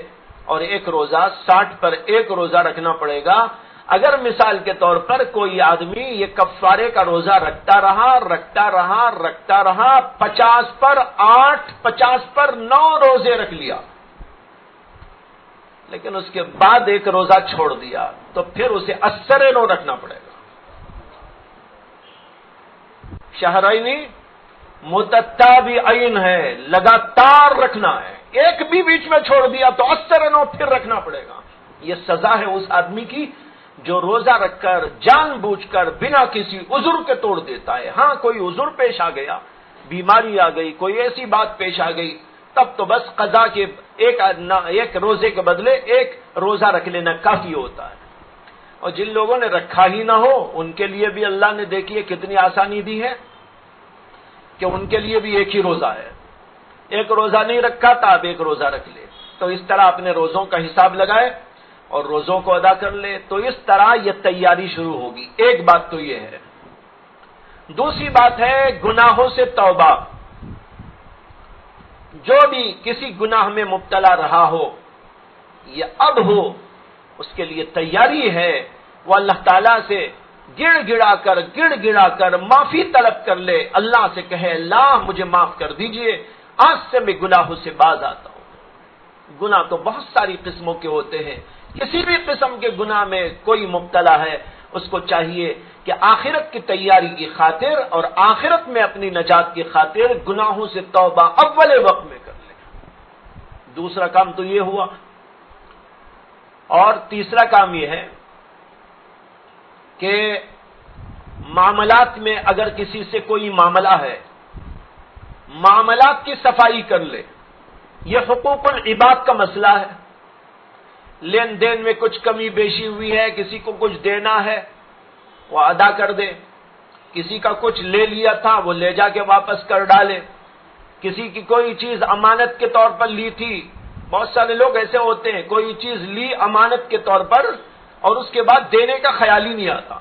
اور ایک روزہ 60 پر ایک روزہ رکھنا پڑے گا۔ اگر مثال کے طور پر کوئی آدمی یہ کفارے کا روزہ رکھتا رہا 50 پر 8، 50 پر 9 روزے رکھ لیا، لیکن اس کے بعد ایک روزہ چھوڑ دیا، تو پھر اسے 80 رکھنا پڑے گا۔ شہرینی متتابعین ہے، لگاتار رکھنا ہے، ایک بھی بیچ میں چھوڑ دیا تو 80 پھر رکھنا پڑے گا۔ یہ سزا ہے اس آدمی کی جو روزہ رکھ کر جان بوجھ کر بنا کسی عذر کے توڑ دیتا ہے۔ ہاں کوئی عذر پیش آ گیا، بیماری آ گئی، کوئی ایسی بات پیش آ گئی، تب تو بس قضا کے ایک روزے کے بدلے ایک روزہ رکھ لینا کافی ہوتا ہے۔ اور جن لوگوں نے رکھا ہی نہ ہو ان کے لیے بھی اللہ نے دیکھیے کتنی آسانی دی ہے کہ ان کے لیے بھی ایک ہی روزہ ہے، ایک روزہ نہیں رکھا تھا اب ایک روزہ رکھ لے، تو اس طرح اپنے روزوں کا حساب لگائے اور روزوں کو ادا کر لے، تو اس طرح یہ تیاری شروع ہوگی۔ ایک بات تو یہ ہے۔ دوسری بات ہے گناہوں سے توبہ۔ جو بھی کسی گناہ میں مبتلا رہا ہو، یہ اب ہو، اس کے لیے تیاری ہے، وہ اللہ تعالیٰ سے گڑ گڑا کر معافی طلب کر لے، اللہ سے کہے اللہ مجھے معاف کر دیجئے، آج سے میں گناہوں سے باز آتا ہوں۔ گناہ تو بہت ساری قسموں کے ہوتے ہیں، کسی بھی قسم کے گناہ میں کوئی مبتلا ہے، اس کو چاہیے کہ آخرت کی تیاری کی خاطر اور آخرت میں اپنی نجات کی خاطر گناہوں سے توبہ اول وقت میں کر لے۔ دوسرا کام تو یہ ہوا، اور تیسرا کام یہ ہے کہ معاملات میں اگر کسی سے کوئی معاملہ ہے، معاملات کی صفائی کر لے۔ یہ حقوق العباد کا مسئلہ ہے، لین دین میں کچھ کمی بیشی ہوئی ہے، کسی کو کچھ دینا ہے وہ ادا کر دے، کسی کا کچھ لے لیا تھا وہ لے جا کے واپس کر ڈالے، کسی کی کوئی چیز امانت کے طور پر لی تھی، بہت سارے لوگ ایسے ہوتے ہیں کوئی چیز لی امانت کے طور پر اور اس کے بعد دینے کا خیال ہی نہیں آتا۔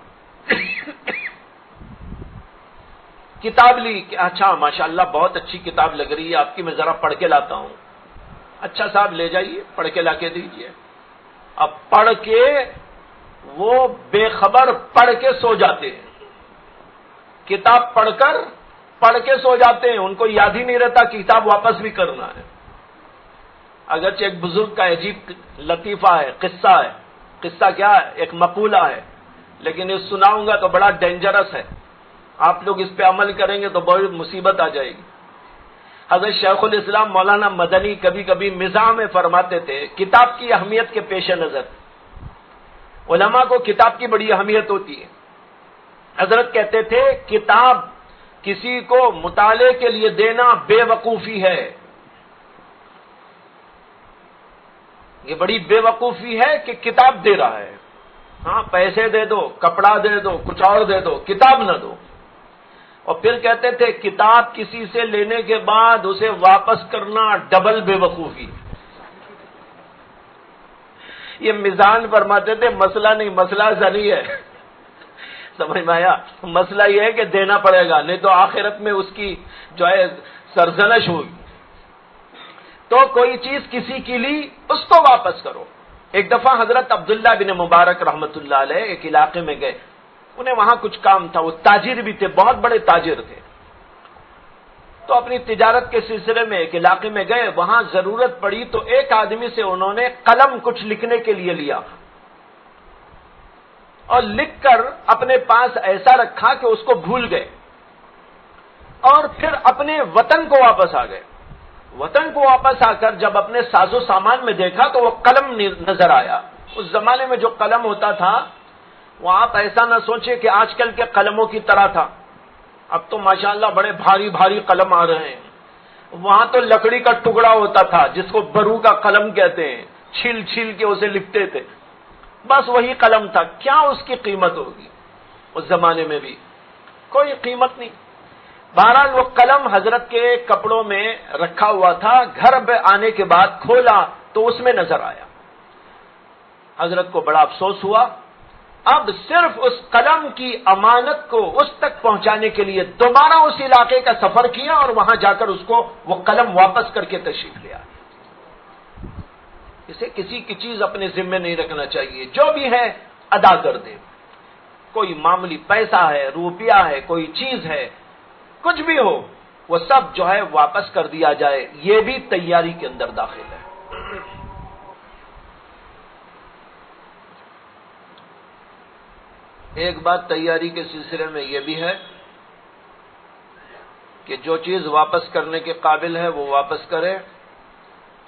کتاب لی کہ اچھا ماشاءاللہ بہت اچھی کتاب لگ رہی ہے آپ کی، میں ذرا پڑھ کے لاتا ہوں۔ اچھا صاحب لے جائیے، پڑھ کے لا کے دیجیے۔ اب پڑھ کے وہ بے خبر پڑھ کے سو جاتے ہیں، کتاب پڑھ کے سو جاتے ہیں، ان کو یاد ہی نہیں رہتا کہ کتاب واپس بھی کرنا ہے۔ اگرچہ ایک بزرگ کا عجیب لطیفہ ہے، قصہ کیا ہے، ایک مقولہ ہے، لیکن یہ سناؤں گا تو بڑا ڈینجرس ہے، آپ لوگ اس پہ عمل کریں گے تو بڑی مصیبت آ جائے گی۔ حضرت شیخ الاسلام مولانا مدنی کبھی کبھی مزاح میں فرماتے تھے، کتاب کی اہمیت کے پیش نظر علماء کو کتاب کی بڑی اہمیت ہوتی ہے۔ حضرت کہتے تھے کتاب کسی کو مطالعے کے لیے دینا بے وقوفی ہے، یہ بڑی بے وقوفی ہے کہ کتاب دے رہا ہے۔ ہاں پیسے دے دو، کپڑا دے دو، کچھ اور دے دو، کتاب نہ دو۔ اور پھر کہتے تھے کتاب کسی سے لینے کے بعد اسے واپس کرنا ڈبل بے وقوفی۔ یہ میزان فرماتے تھے مسئلہ نہیں، مسئلہ ایسا نہیں ہے، سمجھ میں آیا؟ مسئلہ یہ ہے کہ دینا پڑے گا، نہیں تو آخرت میں اس کی جو ہے سرزنش ہوگی۔ تو کوئی چیز کسی کی لی اس کو واپس کرو۔ ایک دفعہ حضرت عبداللہ بن مبارک رحمت اللہ علیہ ایک علاقے میں گئے، انہیں وہاں کچھ کام تھا، وہ تاجر بھی تھے، بہت بڑے تاجر تھے، تو اپنی تجارت کے سلسلے میں ایک علاقے میں گئے، وہاں ضرورت پڑی تو ایک آدمی سے انہوں نے قلم کچھ لکھنے کے لیے لیا اور لکھ کر اپنے پاس ایسا رکھا کہ اس کو بھول گئے، اور پھر اپنے وطن کو واپس آ گئے۔ وطن کو واپس آ کر جب اپنے ساز و سامان میں دیکھا تو وہ قلم نظر آیا۔ اس زمانے میں جو قلم ہوتا تھا وہ آپ ایسا نہ سوچے کہ آج کل کے قلموں کی طرح تھا، اب تو ماشاءاللہ بڑے بھاری بھاری قلم آ رہے ہیں، وہاں تو لکڑی کا ٹکڑا ہوتا تھا جس کو برو کا قلم کہتے ہیں، چھیل چھیل کے اسے لکھتے تھے، بس وہی قلم تھا، کیا اس کی قیمت ہوگی؟ اس زمانے میں بھی کوئی قیمت نہیں۔ بہرحال وہ قلم حضرت کے کپڑوں میں رکھا ہوا تھا، گھر پہ آنے کے بعد کھولا تو اس میں نظر آیا۔ حضرت کو بڑا افسوس ہوا، اب صرف اس قلم کی امانت کو اس تک پہنچانے کے لیے دوبارہ اس علاقے کا سفر کیا اور وہاں جا کر اس کو وہ قلم واپس کر کے تشریف لے آیا۔ اسے کسی کی چیز اپنے ذمے نہیں رکھنا چاہیے، جو بھی ہے ادا کر دے، کوئی معمولی پیسہ ہے، روپیہ ہے، کوئی چیز ہے، کچھ بھی ہو، وہ سب جو ہے واپس کر دیا جائے، یہ بھی تیاری کے اندر داخل ہے۔ ایک بات تیاری کے سلسلے میں یہ بھی ہے کہ جو چیز واپس کرنے کے قابل ہے وہ واپس کرے،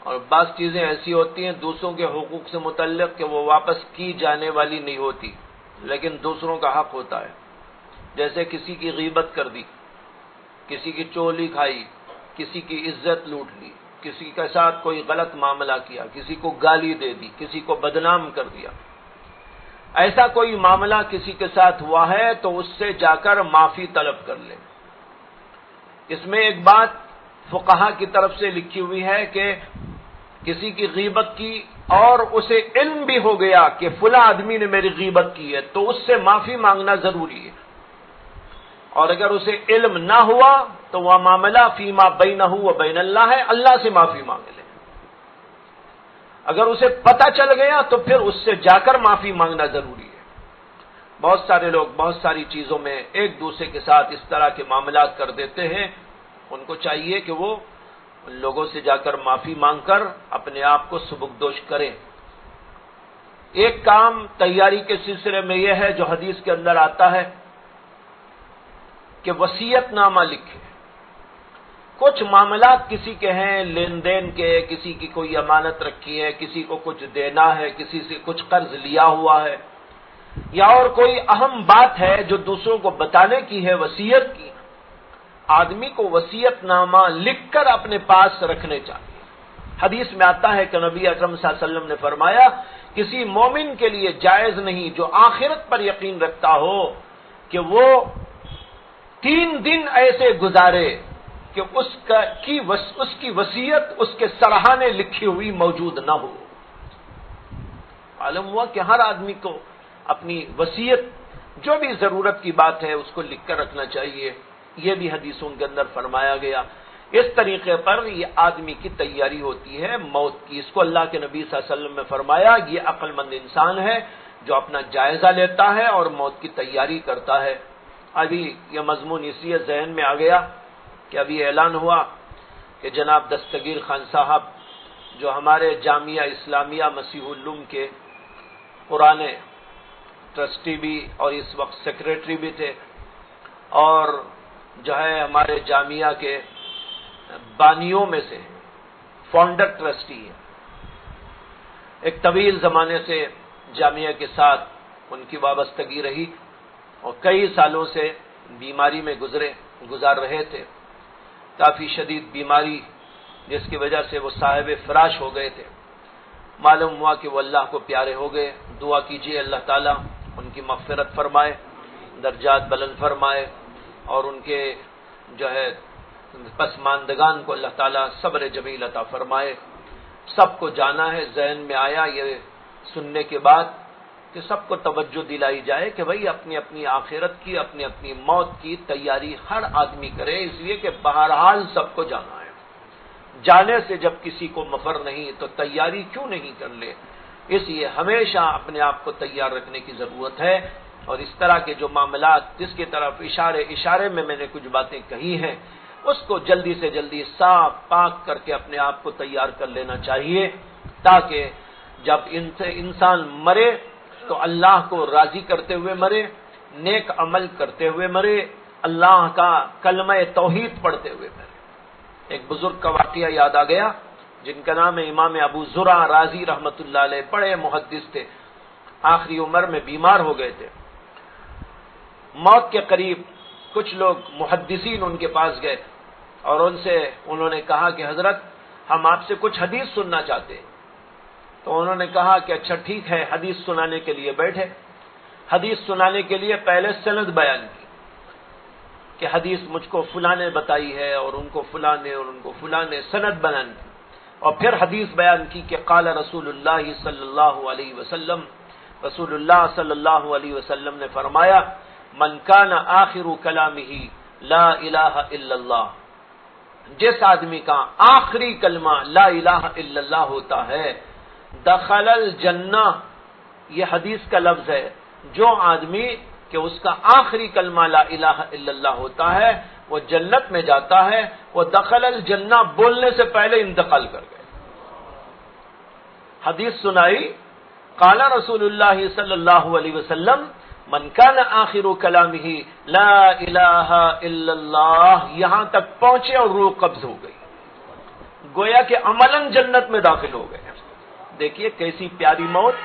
اور بعض چیزیں ایسی ہوتی ہیں دوسروں کے حقوق سے متعلق کہ وہ واپس کی جانے والی نہیں ہوتی، لیکن دوسروں کا حق ہوتا ہے، جیسے کسی کی غیبت کر دی، کسی کی چولی کھائی، کسی کی عزت لوٹ لی، کسی کے ساتھ کوئی غلط معاملہ کیا، کسی کو گالی دے دی، کسی کو بدنام کر دیا، ایسا کوئی معاملہ کسی کے ساتھ ہوا ہے تو اس سے جا کر معافی طلب کر لے۔ اس میں ایک بات فقہا کی طرف سے لکھی ہوئی ہے کہ کسی کی غیبت کی اور اسے علم بھی ہو گیا کہ فلاں آدمی نے میری غیبت کی ہے تو اس سے معافی مانگنا ضروری ہے، اور اگر اسے علم نہ ہوا تو وہ معاملہ فیما بینہ و بین اللہ ہے، اللہ سے معافی مانگ لے۔ اگر اسے پتہ چل گیا تو پھر اس سے جا کر معافی مانگنا ضروری ہے۔ بہت سارے لوگ بہت ساری چیزوں میں ایک دوسرے کے ساتھ اس طرح کے معاملات کر دیتے ہیں، ان کو چاہیے کہ وہ ان لوگوں سے جا کر معافی مانگ کر اپنے آپ کو سبکدوش کریں۔ ایک کام تیاری کے سلسلے میں یہ ہے جو حدیث کے اندر آتا ہے کہ وصیت نامہ لکھے۔ کچھ معاملات کسی کے ہیں لین دین کے، کسی کی کوئی امانت رکھی ہے، کسی کو کچھ دینا ہے، کسی سے کچھ قرض لیا ہوا ہے، یا اور کوئی اہم بات ہے جو دوسروں کو بتانے کی ہے، وصیت کی، آدمی کو وصیت نامہ لکھ کر اپنے پاس رکھنے چاہیے۔ حدیث میں آتا ہے کہ نبی اکرم صلی اللہ علیہ وسلم نے فرمایا کسی مومن کے لیے جائز نہیں جو آخرت پر یقین رکھتا ہو کہ وہ 3 دن ایسے گزارے کہ اس کی وصیت اس کے سرہانے لکھی ہوئی موجود نہ ہو۔ معلوم ہوا کہ ہر آدمی کو اپنی وصیت جو بھی ضرورت کی بات ہے اس کو لکھ کر رکھنا چاہیے، یہ بھی حدیثوں کے اندر فرمایا گیا۔ اس طریقے پر یہ آدمی کی تیاری ہوتی ہے موت کی۔ اس کو اللہ کے نبی صلی اللہ علیہ وسلم نے فرمایا یہ عقل مند انسان ہے جو اپنا جائزہ لیتا ہے اور موت کی تیاری کرتا ہے۔ ابھی یہ مضمون اس لیے ذہن میں آ گیا کہ ابھی اعلان ہوا کہ جناب دستگیر خان صاحب جو ہمارے جامعہ اسلامیہ مسیح العلوم کے پرانے ٹرسٹی بھی اور اس وقت سیکریٹری بھی تھے، اور جو ہے ہمارے جامعہ کے بانیوں میں سے فاؤنڈر ٹرسٹی ہے، ایک طویل زمانے سے جامعہ کے ساتھ ان کی وابستگی رہی اور کئی سالوں سے بیماری میں گزار رہے تھے، کافی شدید بیماری جس کی وجہ سے وہ صاحب فراش ہو گئے تھے۔ معلوم ہوا کہ وہ اللہ کو پیارے ہو گئے۔ دعا کیجئے اللہ تعالیٰ ان کی مغفرت فرمائے، درجات بلند فرمائے، اور ان کے جو ہے پسماندگان کو اللہ تعالیٰ صبر جمیل عطا فرمائے۔ سب کو جانا ہے، ذہن میں آیا یہ سننے کے بعد کہ سب کو توجہ دلائی جائے کہ بھئی اپنی اپنی آخرت کی، اپنی اپنی موت کی تیاری ہر آدمی کرے، اس لیے کہ بہرحال سب کو جانا ہے۔ جانے سے جب کسی کو مفر نہیں تو تیاری کیوں نہیں کر لے؟ اس لیے ہمیشہ اپنے آپ کو تیار رکھنے کی ضرورت ہے، اور اس طرح کے جو معاملات جس کی طرف اشارے میں میں نے کچھ باتیں کہی ہیں اس کو جلدی سے جلدی صاف پاک کر کے اپنے آپ کو تیار کر لینا چاہیے، تاکہ جب انسان مرے تو اللہ کو راضی کرتے ہوئے مرے، نیک عمل کرتے ہوئے مرے، اللہ کا کلمہ توحید پڑھتے ہوئے مرے۔ ایک بزرگ کا واقعہ یاد آ گیا جن کا نام ہے امام ابو زرع رازی رحمت اللہ علیہ، بڑے محدث تھے، آخری عمر میں بیمار ہو گئے تھے، موت کے قریب۔ کچھ لوگ محدثین ان کے پاس گئے اور انہوں نے کہا کہ حضرت ہم آپ سے کچھ حدیث سننا چاہتے ہیں. تو انہوں نے کہا کہ اچھا ٹھیک ہے، حدیث سنانے کے لیے بیٹھے. حدیث سنانے کے لیے پہلے سند بیان کی کہ حدیث مجھ کو فلاں نے بتائی ہے اور ان کو فلاں نے اور ان کو فلاں نے، سند بیان کی. اور پھر حدیث بیان کی کہ قال رسول اللہ صلی اللہ علیہ وسلم، رسول اللہ صلی اللہ علیہ وسلم نے فرمایا من کان آخر کلامہ لا الہ الا اللہ، جس آدمی کا آخری کلمہ لا الہ الا اللہ ہوتا ہے دخل الجنہ، یہ حدیث کا لفظ ہے، جو آدمی کہ اس کا آخری کلمہ لا الہ الا اللہ ہوتا ہے وہ جنت میں جاتا ہے. وہ دخل الجنہ بولنے سے پہلے انتقال کر گئے. حدیث سنائی قال رسول اللہ صلی اللہ علیہ وسلم من کان آخر کلامہ لا الہ الا اللہ، یہاں تک پہنچے اور روح قبض ہو گئی، گویا کہ عملاً جنت میں داخل ہو گئے. دیکھیے کیسی پیاری موت.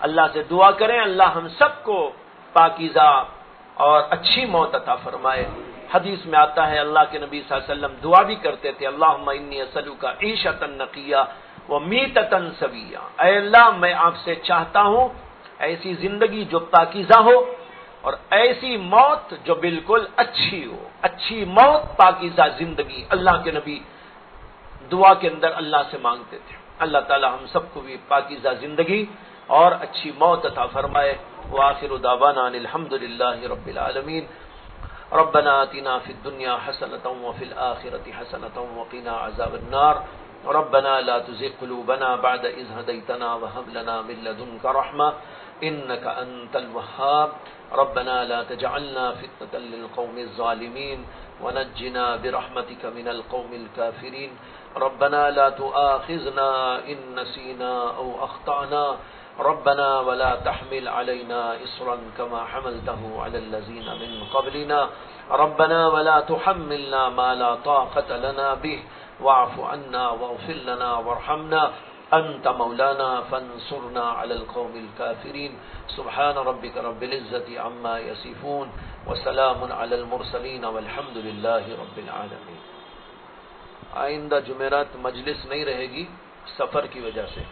اللہ سے دعا کریں اللہ ہم سب کو پاکیزہ اور اچھی موت عطا فرمائے. حدیث میں آتا ہے اللہ کے نبی صلی اللہ علیہ وسلم دعا بھی کرتے تھے اللہم انی اسألک عیشۃ نقیہ ومیتۃ سویہ، اے اللہ میں آپ سے چاہتا ہوں ایسی زندگی جو پاکیزہ ہو اور ایسی موت جو بالکل اچھی ہو. اچھی موت، پاکیزہ زندگی، اللہ کے نبی دعا کے اندر اللہ سے مانگتے تھے. اللہ تعالی ہم سب کو بھی پاکیزہ زندگی اور اچھی موت عطا فرمائے. وآخر دعوانا ان الحمد للہ رب العالمین. ربنا آتنا فی الدنیا حسنۃ وفی الآخرۃ حسنۃ وقنا عذاب النار. ربنا لا تزغ قلوبنا بعد إذ هديتنا وهب لنا من لدنك رحمة إنك أنت الوهاب. ربنا لا تجعلنا فتنة للقوم الظالمين ونجنا برحمتك من القوم الكافرين. ربنا لا تؤاخذنا إن نسينا أو أخطأنا. ربنا ولا تحمل علينا إصرا كما حملته على الذين من قبلنا. ربنا ولا تحملنا ما لا طاقة لنا به. واعف عنا واغفر لنا وارحمنا أنت مولانا فانصرنا على القوم الكافرين. سبحان ربك رب العزة عما يصفون وسلام على المرسلين والحمد لله رب العالمين. آئندہ جمعرات مجلس نہیں رہے گی سفر کی وجہ سے.